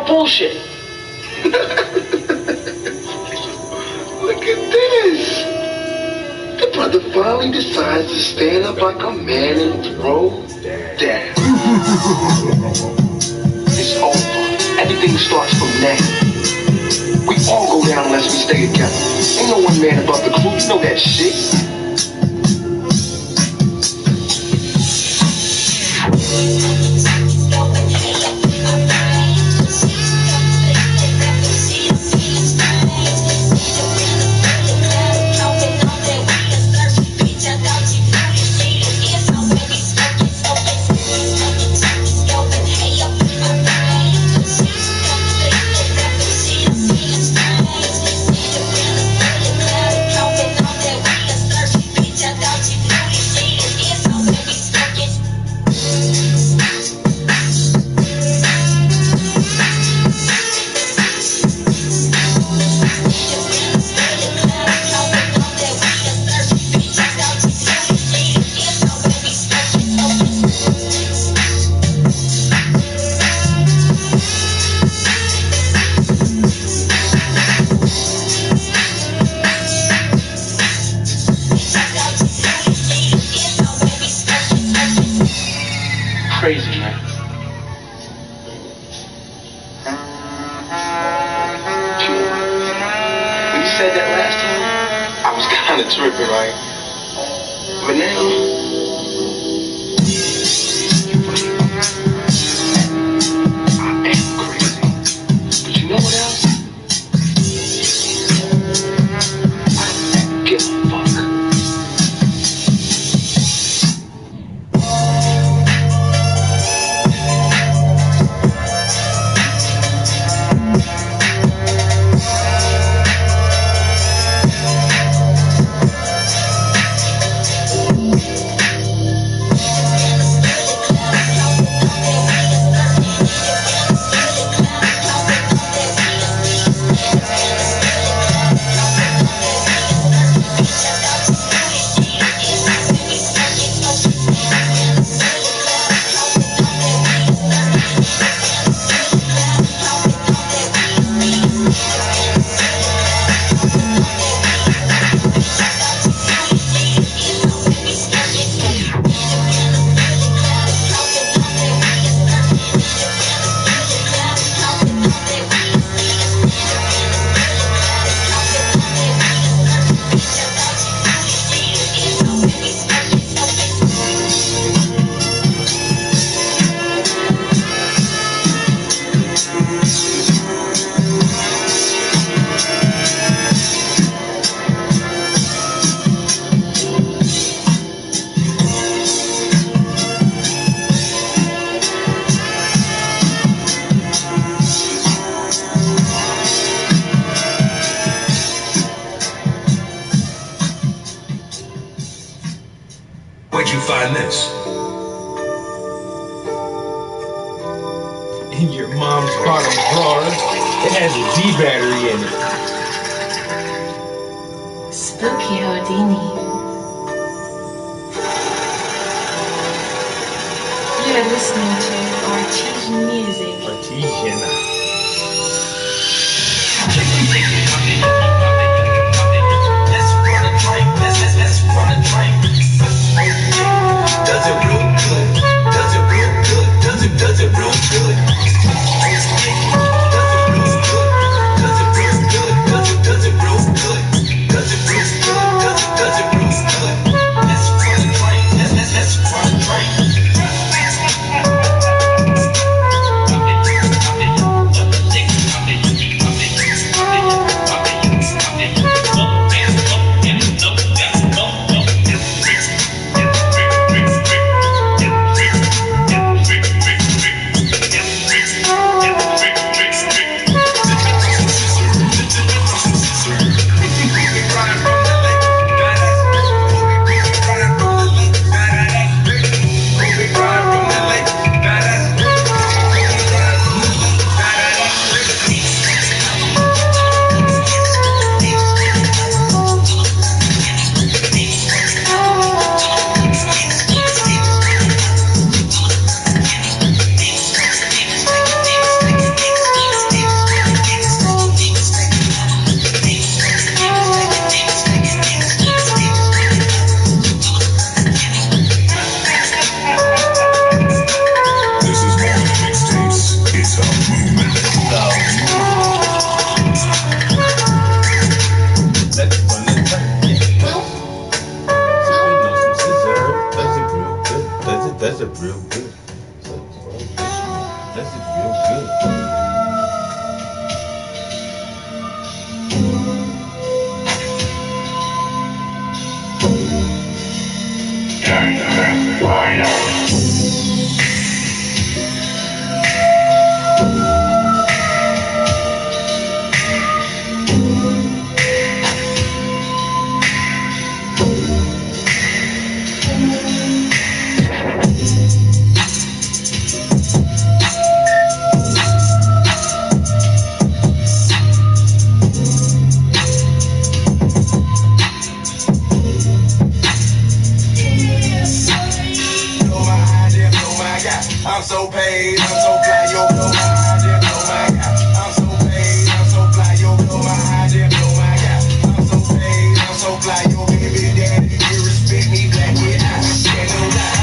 bullshit. Look at this. The brother finally decides to stand up like a man and throw down. It's over. Everything starts from now. We all go down unless we stay together. Ain't no one man above the crew. You know that shit. But now, I am crazy. But you know what else? I don't give a fuck. Where'd you find this? In your mom's bottom drawer. It has a D battery in it. Spooky Houdini. You're listening to Artesian music. Artesian. Let's run a train. Does it real good? Does it real good? Does it real good? Does it real good? Does it real good? Does it real good? Does it real good? Does it real good? Let's run a train. Let's run a train. That's a real good. That's a real good. I'm so paid, I'm so fly, yo, blow my idea, blow my God. I'm so paid, I'm so fly, yo, blow my idea, blow my God. I'm so paid, I'm so fly, yo, baby daddy, you respect me, black it out, can't no lie.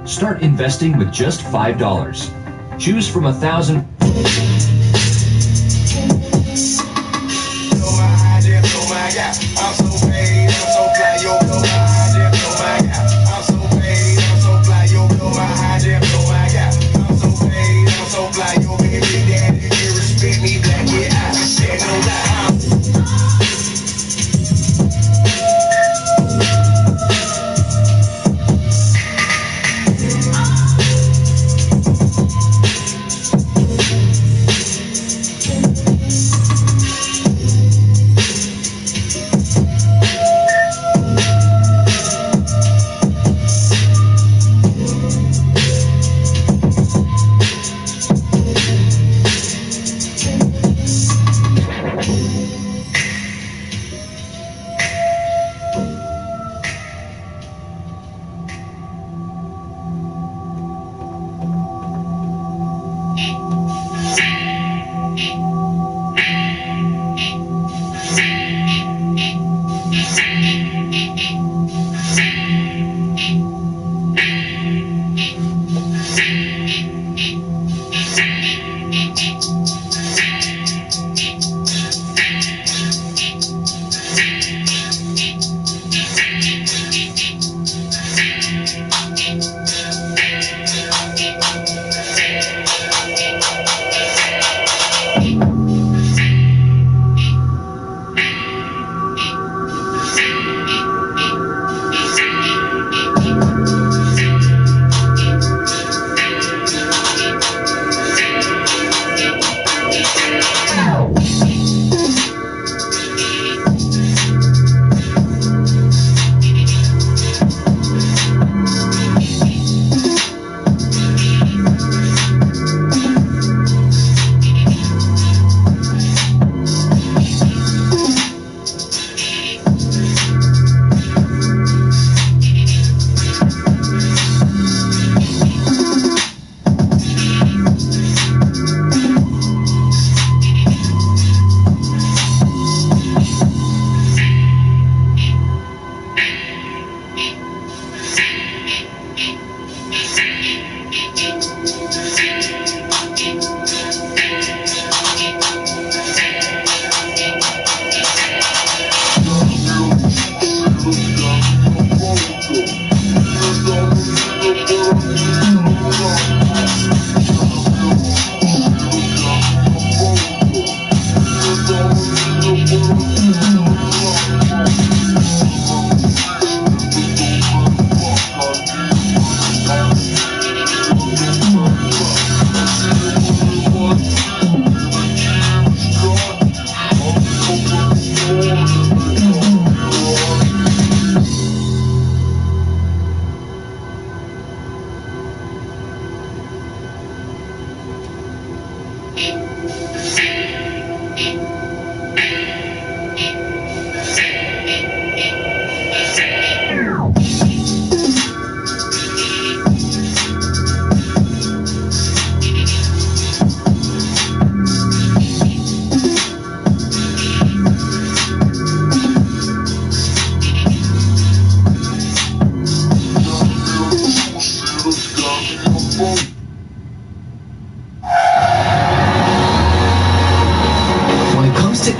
Start investing with just $5. Choose from 1,000.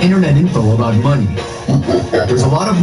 internet info about money. There's a lot of...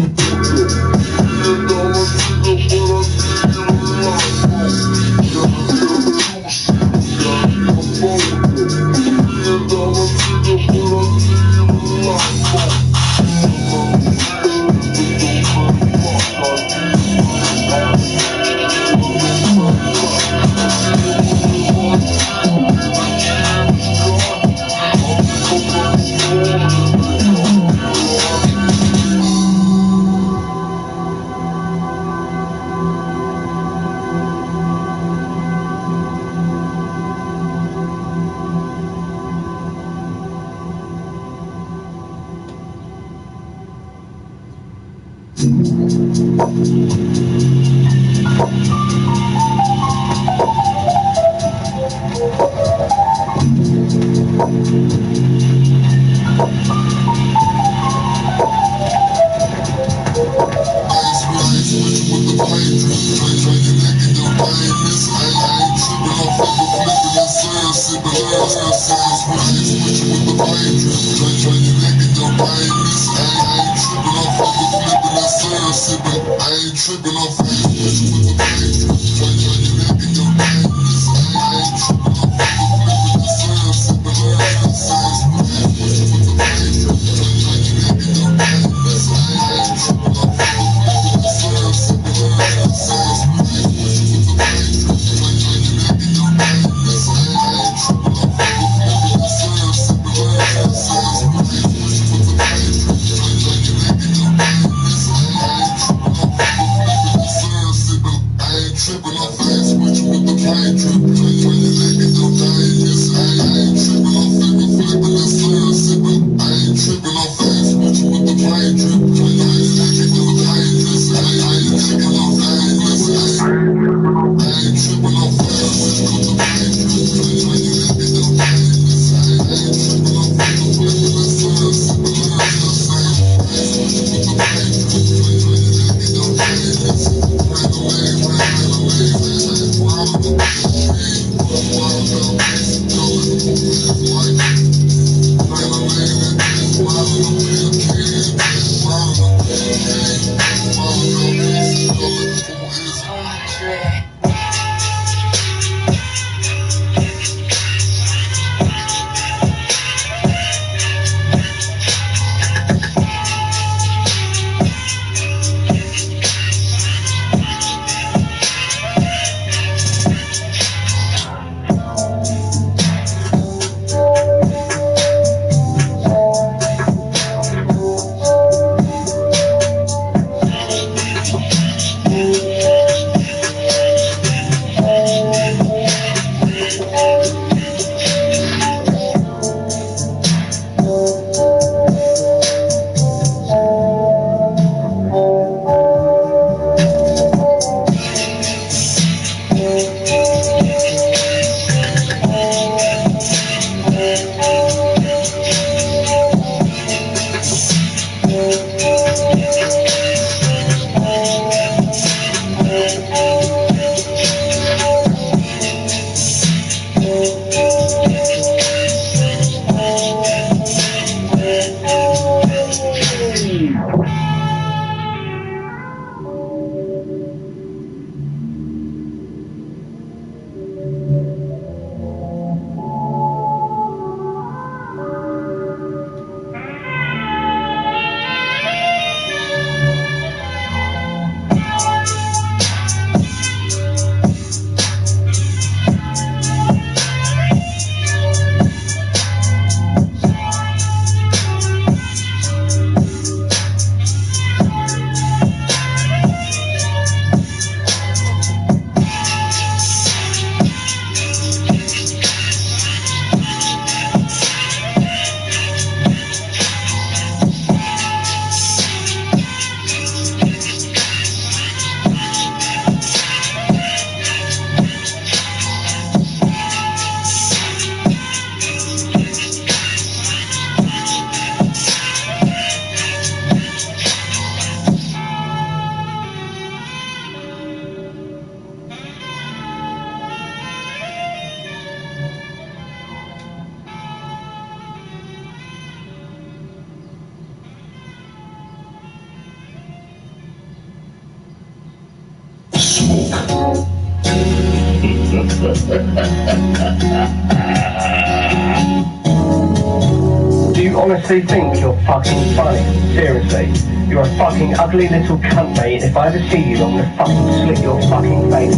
Do you honestly think you're fucking funny? Seriously? You're a fucking ugly little cunt, mate. If I ever see you, I'm gonna fucking slit your fucking face.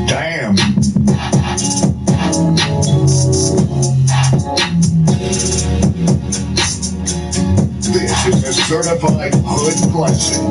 Damn. This is a certified hood classic.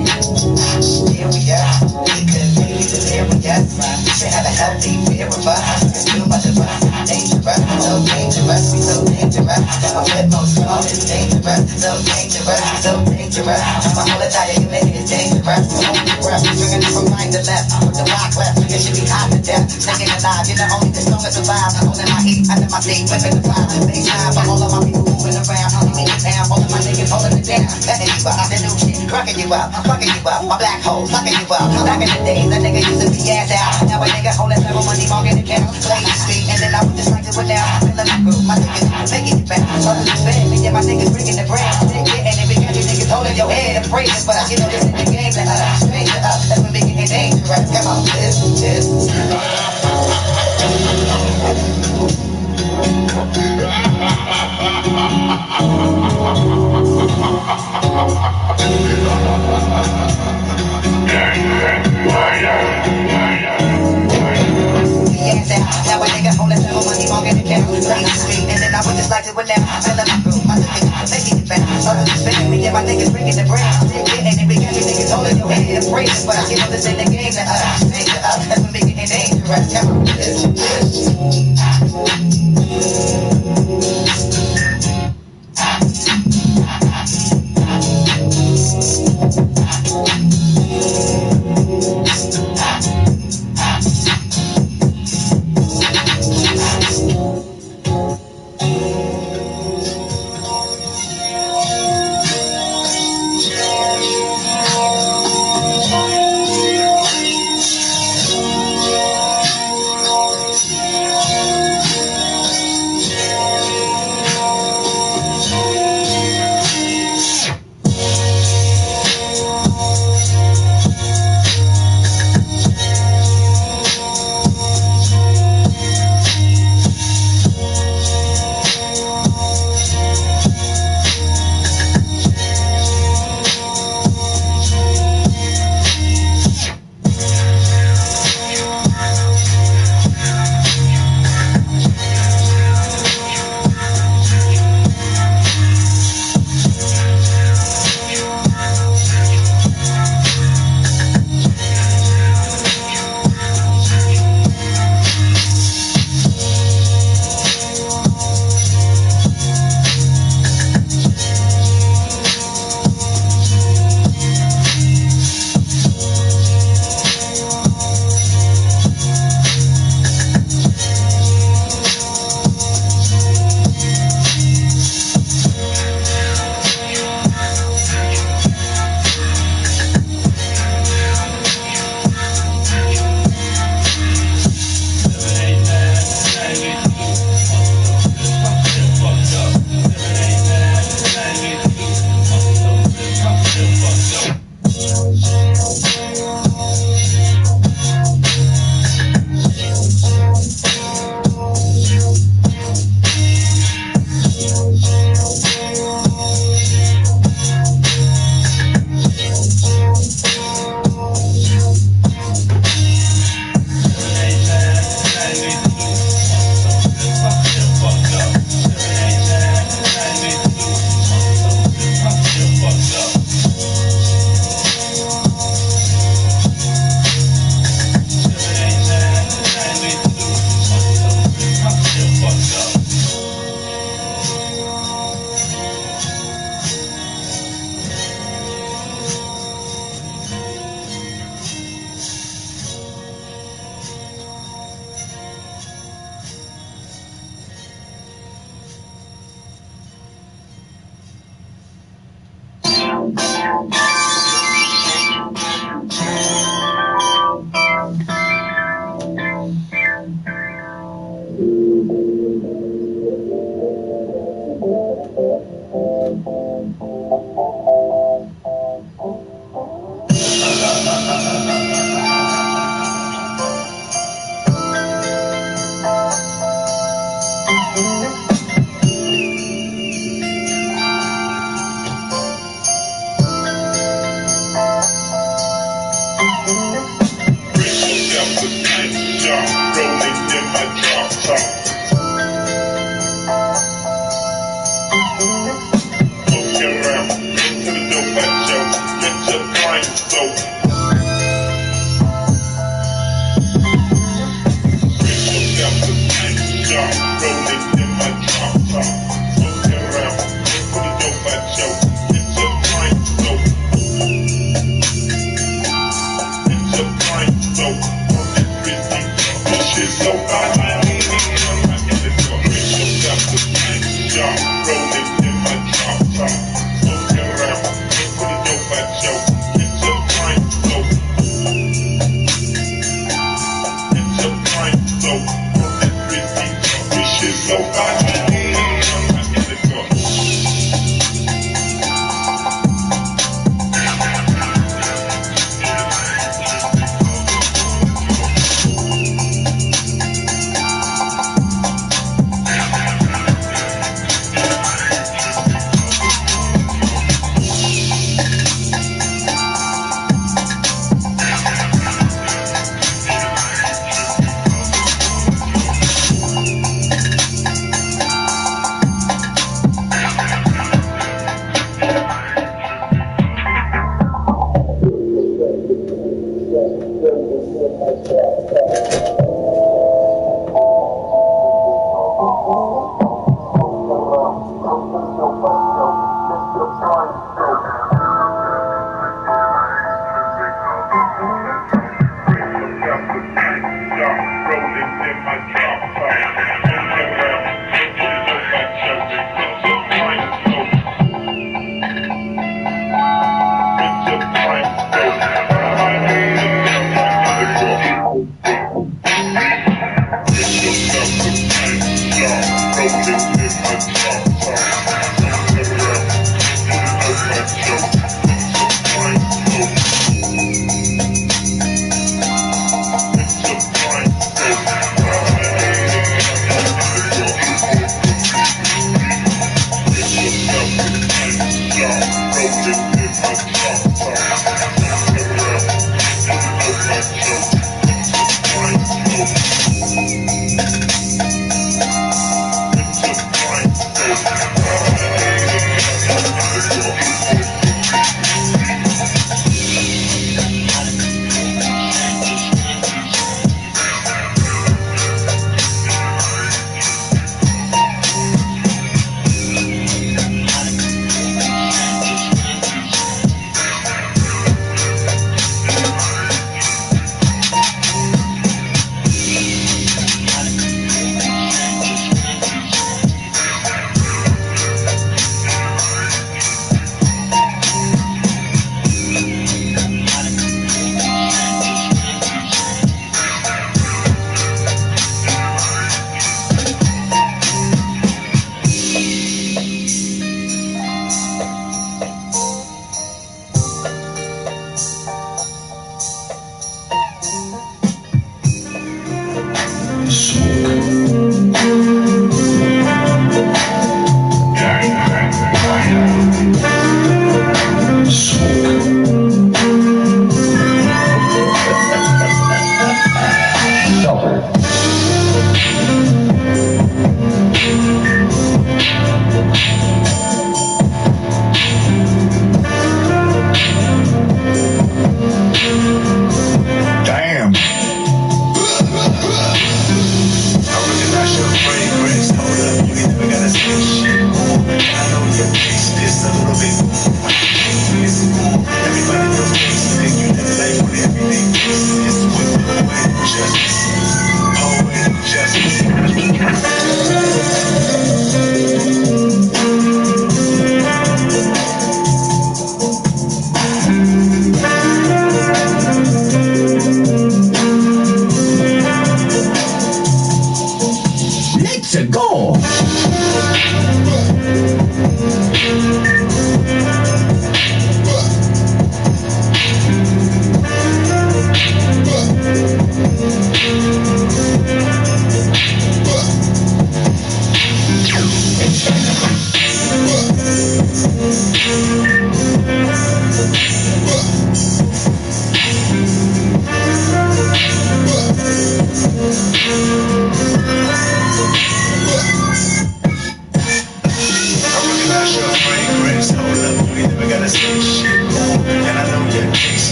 Here we are. We couldn't make it to there we got. We should have a healthy fear of us. It's too much of us. Dangerous, so dangerous, we so dangerous. I'm with most strong, it's dangerous, so dangerous, so dangerous. My whole entire unit is dangerous. Only breath, swinging it from right to left. With the rock left, it should be hot to death. Staying alive, you're the only the strongest survive. Holding my heat under my feet, whipping the fire. Big time for all of my people moving around. I'm in town, all of my niggas holding it down. Letting you out, the new shit, cracking you out, fucking you out. My black hole, sucking you out. Back in the days, that nigga used to be ass out. Now a nigga holding several money, marking account. Play the street, and then I would just like to it down. Feeling my group, my niggas making it back. So to spin, and yeah, my niggas bringing the bread. They getting it because you niggas holding your head and praising. But you know this in the game, that strange to us. That's when we getting dangerous. Come on, this. Now a nigga holding several money, walking the camera, play the street, and then I would just like to it now. Feeling my group, my niggas making it back. So to spin, me and my niggas bringing the bread. They getting it because you niggas holding your head and praising. But you know this in the game, that strange to us. That's when we getting dangerous. Come on, this.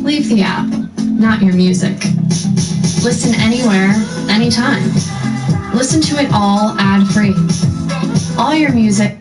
Leave the app, not your music. Listen anywhere, anytime. Listen to it all ad-free. All your music.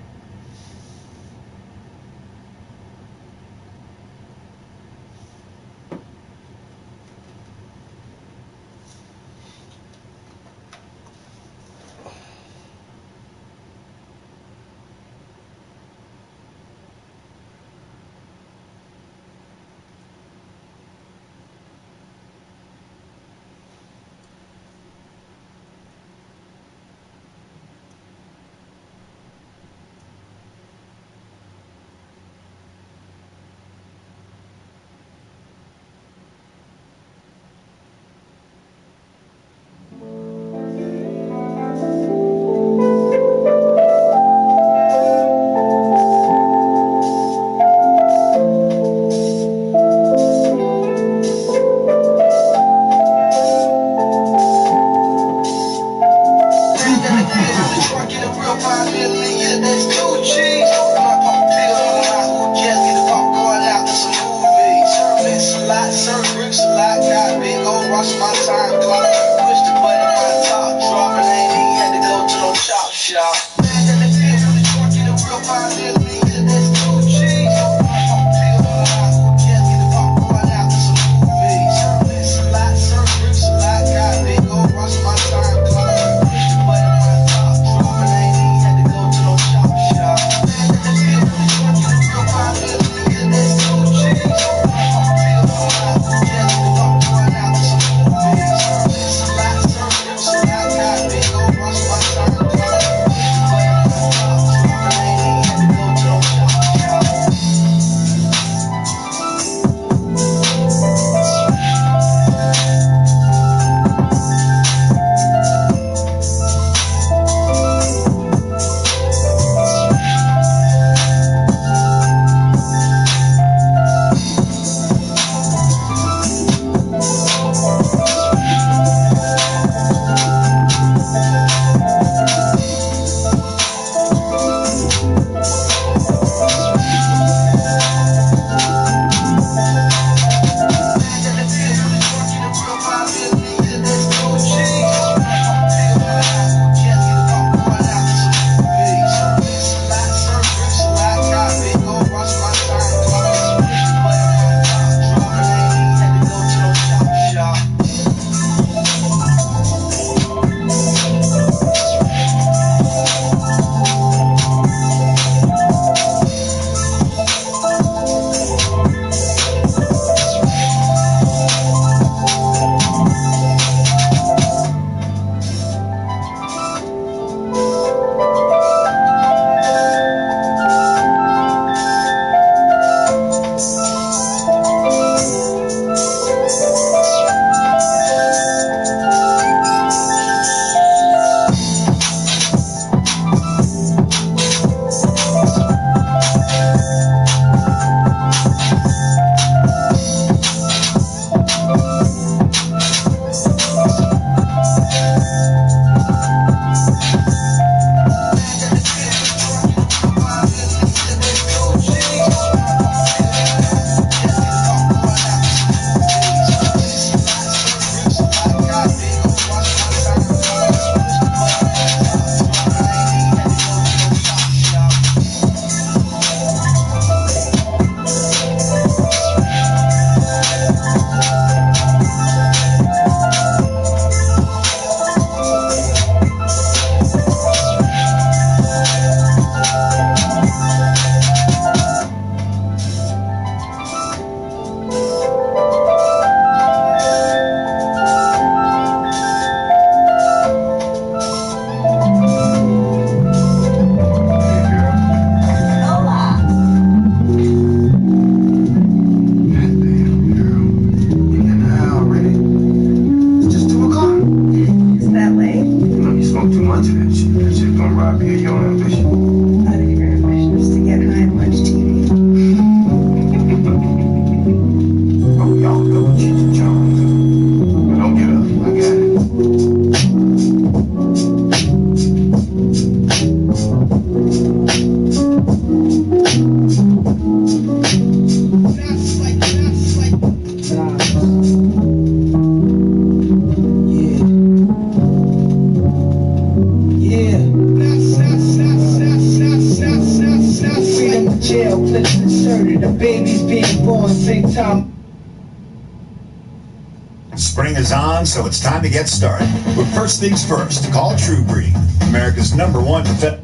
Spring is on, so it's time to get started. But first things first, call TrueBreed, America's #1 defense.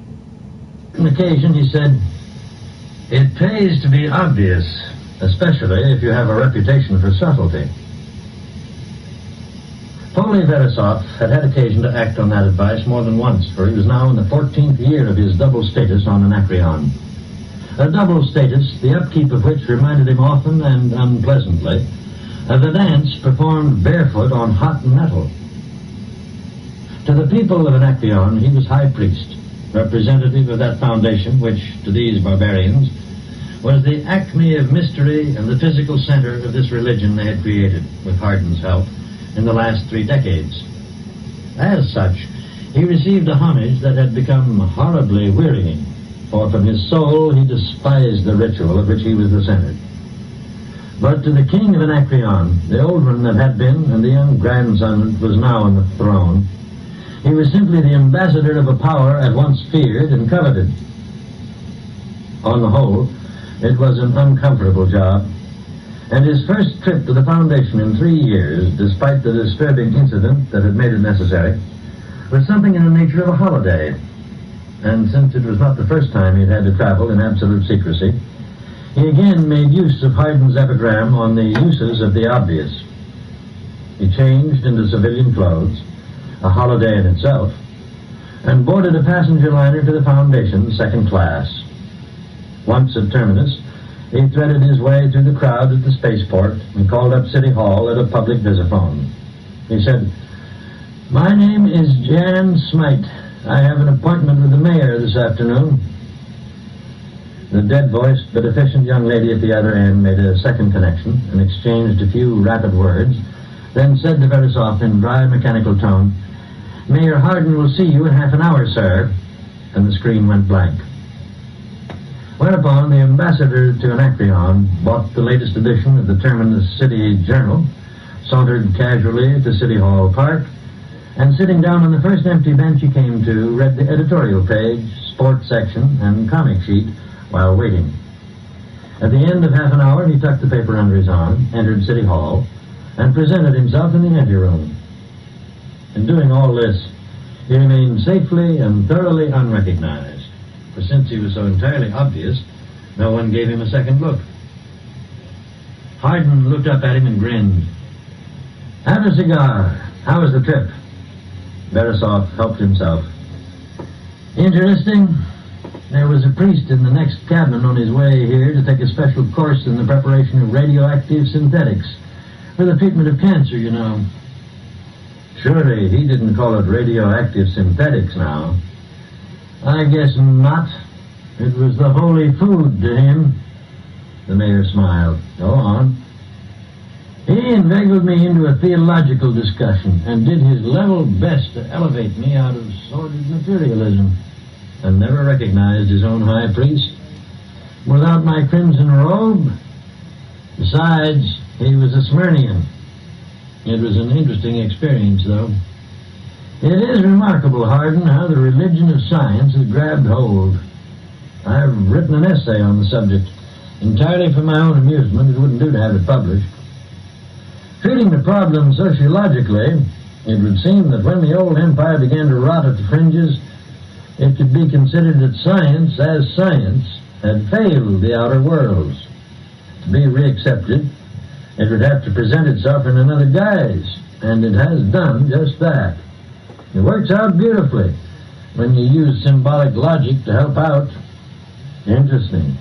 On occasion, he said, "It pays to be obvious, especially if you have a reputation for subtlety." Polly Verisov had had occasion to act on that advice more than once, for he was now in the 14th year of his double status on Anacreon. A double status, the upkeep of which reminded him often and unpleasantly of a dance performed barefoot on hot metal. To the people of Anacreon, he was high priest, representative of that foundation which, to these barbarians, was the acme of mystery and the physical center of this religion they had created, with Hardin's help, in the last 3 decades. As such, he received a homage that had become horribly wearying, for from his soul he despised the ritual of which he was the center. But to the king of Anacreon, the old one that had been, and the young grandson that was now on the throne, he was simply the ambassador of a power at once feared and coveted. On the whole, it was an uncomfortable job, and his first trip to the Foundation in 3 years, despite the disturbing incident that had made it necessary, was something in the nature of a holiday. And since it was not the first time he had had to travel in absolute secrecy, he again made use of Hardin's epigram on the uses of the obvious. He changed into civilian clothes, a holiday in itself, and boarded a passenger liner to the Foundation, second class. Once at Terminus, he threaded his way through the crowd at the spaceport and called up City Hall at a public visiphone. He said, "My name is Jan Smite. I have an appointment with the mayor this afternoon." The dead-voiced but efficient young lady at the other end made a second connection and exchanged a few rapid words, then said to Verisov in dry, mechanical tone, "Mayor Hardin will see you in half an hour, sir." And the screen went blank. Whereupon the ambassador to Anacreon bought the latest edition of the Terminus City Journal, sauntered casually to City Hall Park, and sitting down on the first empty bench he came to, read the editorial page, sports section, and comic sheet while waiting. At the end of half an hour, he tucked the paper under his arm, entered City Hall, and presented himself in the anteroom. In doing all this, he remained safely and thoroughly unrecognized, for since he was so entirely obvious, no one gave him a second look. Hardin looked up at him and grinned. "Have a cigar. How was the trip?" Verisov helped himself. "Interesting. There was a priest in the next cabin on his way here to take a special course in the preparation of radioactive synthetics for the treatment of cancer, you know." "Surely he didn't call it radioactive synthetics now." "I guess not. It was the holy food to him." The mayor smiled. "Go on." "He inveigled me into a theological discussion and did his level best to elevate me out of sordid materialism, and never recognized his own high priest without my crimson robe. Besides, he was a Smyrnian. It was an interesting experience, though. It is remarkable, Hardin, how the religion of science has grabbed hold. I've written an essay on the subject, entirely for my own amusement. It wouldn't do to have it published. Treating the problem sociologically, it would seem that when the old empire began to rot at the fringes, it could be considered that science, as science, had failed the outer worlds. To be reaccepted, it would have to present itself in another guise, and it has done just that. It works out beautifully when you use symbolic logic to help out. Interesting.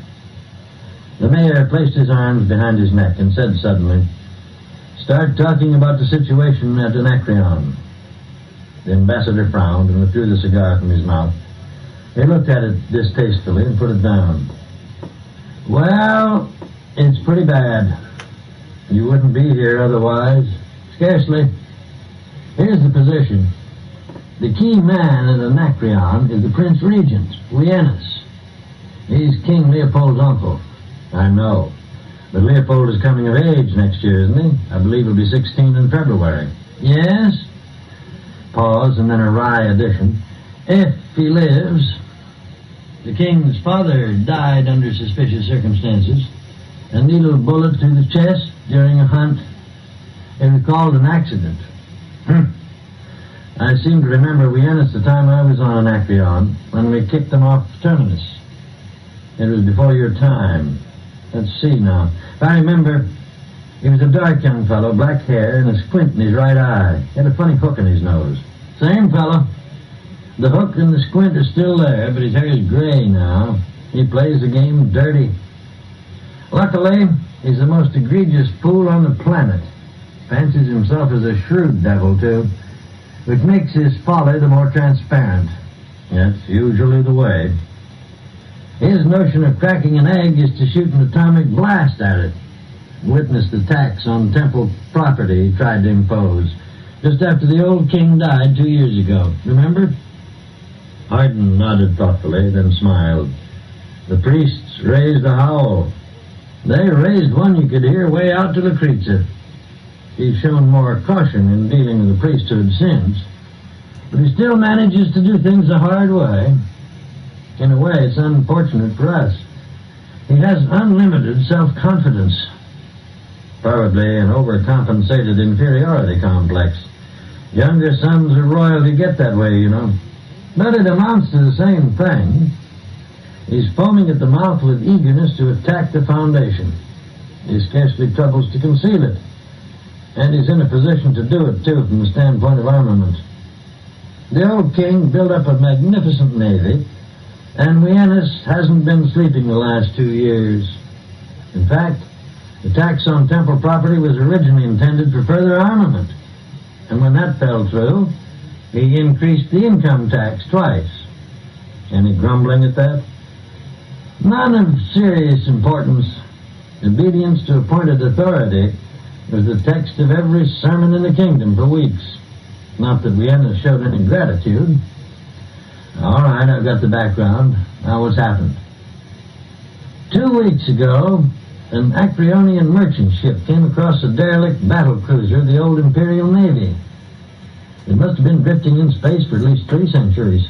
The mayor placed his arms behind his neck and said suddenly, "Start talking about the situation at Anacreon." The ambassador frowned and withdrew the cigar from his mouth. He looked at it distastefully and put it down. "Well, it's pretty bad. You wouldn't be here otherwise. Scarcely. Here's the position. The key man at Anacreon is the Prince Regent, Lienus. He's King Leopold's uncle. I know. But Leopold is coming of age next year, isn't he? I believe he'll be 16 in February. Yes? Pause and then a wry addition. If he lives. The king's father died under suspicious circumstances. A needle bullet through the chest during a hunt. It was called an accident. I seem to remember Vienna's the time I was on Anacreon when we kicked them off Terminus. It was before your time. Let's see now. If I remember, he was a dark young fellow, black hair, and a squint in his right eye. He had a funny hook in his nose. Same fellow. The hook and the squint are still there, but his hair is gray now. He plays the game dirty. Luckily, he's the most egregious fool on the planet. Fancies himself as a shrewd devil, too, which makes his folly the more transparent. That's usually the way. His notion of cracking an egg is to shoot an atomic blast at it. Witness the tax on temple property he tried to impose just after the old king died 2 years ago. Remember? Hardin nodded thoughtfully, then smiled. The priests raised a howl. They raised one you could hear way out to Lucrezia. He's shown more caution in dealing with the priesthood since, but he still manages to do things the hard way. In a way, it's unfortunate for us. He has unlimited self-confidence. Probably an overcompensated inferiority complex. Younger sons of royalty get that way, you know. But it amounts to the same thing. He's foaming at the mouth with eagerness to attack the Foundation. He scarcely troubles to conceal it. And he's in a position to do it, too, from the standpoint of armament. The old king built up a magnificent navy, and Wienus hasn't been sleeping the last 2 years. In fact, the tax on temple property was originally intended for further armament. And when that fell through, he increased the income tax twice. Any grumbling at that? None of serious importance. Obedience to appointed authority was the text of every sermon in the kingdom for weeks. Not that Vienna showed any gratitude. All right, I've got the background. Now what's happened? 2 weeks ago, an Acreonian merchant ship came across a derelict battle cruiser of the old Imperial Navy. It must have been drifting in space for at least 3 centuries.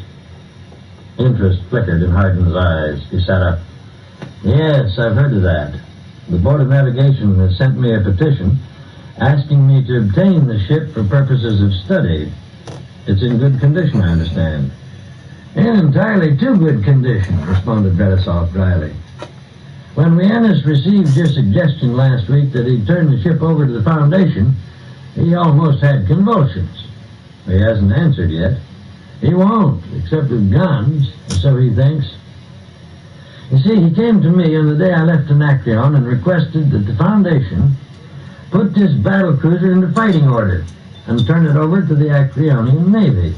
Interest flickered in Hardin's eyes. He sat up. Yes, I've heard of that. The Board of Navigation has sent me a petition asking me to obtain the ship for purposes of study. It's in good condition, I understand. In entirely too good condition, responded Verisov dryly. When Wienus received your suggestion last week that he turn the ship over to the Foundation, he almost had convulsions. He hasn't answered yet. He won't, except with guns, so he thinks. You see, he came to me on the day I left Anacreon and requested that the Foundation put this battle cruiser into fighting order and turn it over to the Acreonian Navy.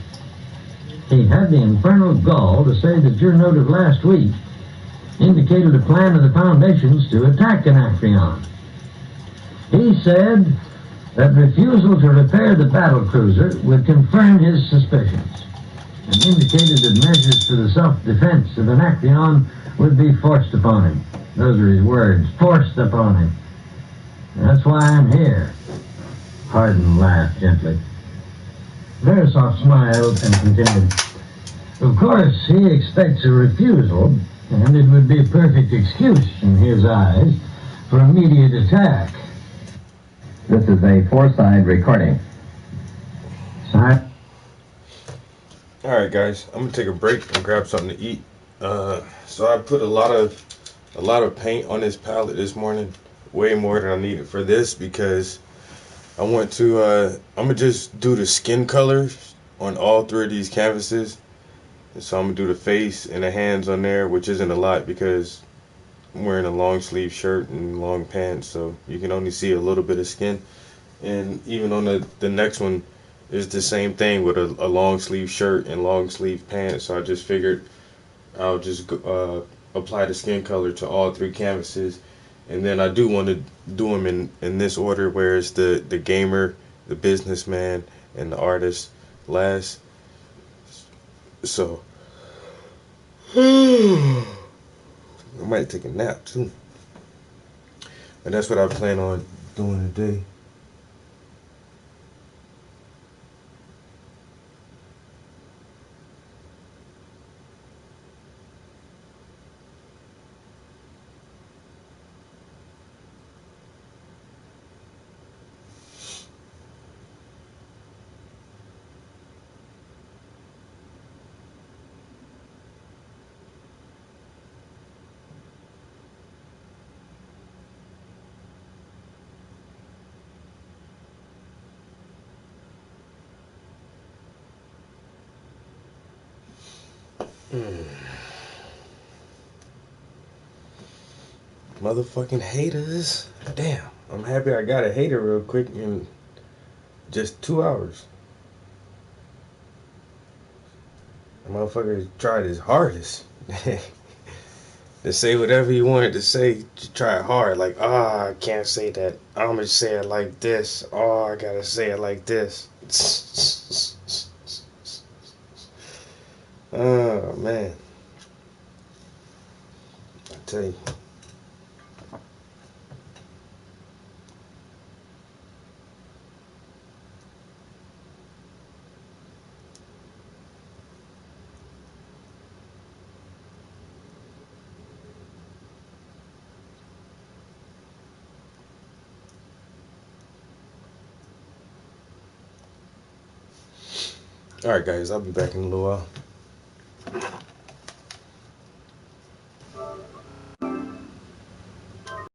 He had the infernal gall to say that your note of last week indicated a plan of the Foundation's to attack Anacreon. He said that refusal to repair the battle cruiser would confirm his suspicions, and indicated that measures for the self-defense of Anacreon would be forced upon him. Those are his words, forced upon him. And that's why I'm here. Hardin laughed gently. Verisov smiled and continued. Of course, he expects a refusal, and it would be a perfect excuse, in his eyes, for immediate attack. This is a 4-side recording. Side. All right, guys, I'm gonna take a break and grab something to eat. So I put a lot of paint on this palette this morning, way more than I needed for this, because I want to. I'm gonna just do the skin colors on all 3 of these canvases. And so I'm gonna do the face and the hands on there, which isn't a lot because I'm wearing a long sleeve shirt and long pants, so you can only see a little bit of skin. And even on the next one is the same thing with a long sleeve shirt and long sleeve pants. So I just figured I'll just apply the skin color to all 3 canvases. And then I do want to do them in this order, where it's the gamer, the businessman, and the artist last. So I might take a nap too. And that's what I plan on doing today. Motherfucking haters. Damn. I'm happy I got a hater real quick in just 2 hours. The motherfucker tried his hardest to say whatever he wanted to say. To try hard. Like, I can't say that. I'm gonna say it like this. Oh, I gotta say it like this. Oh, man. I tell you. Alright guys, I'll be back in a little while.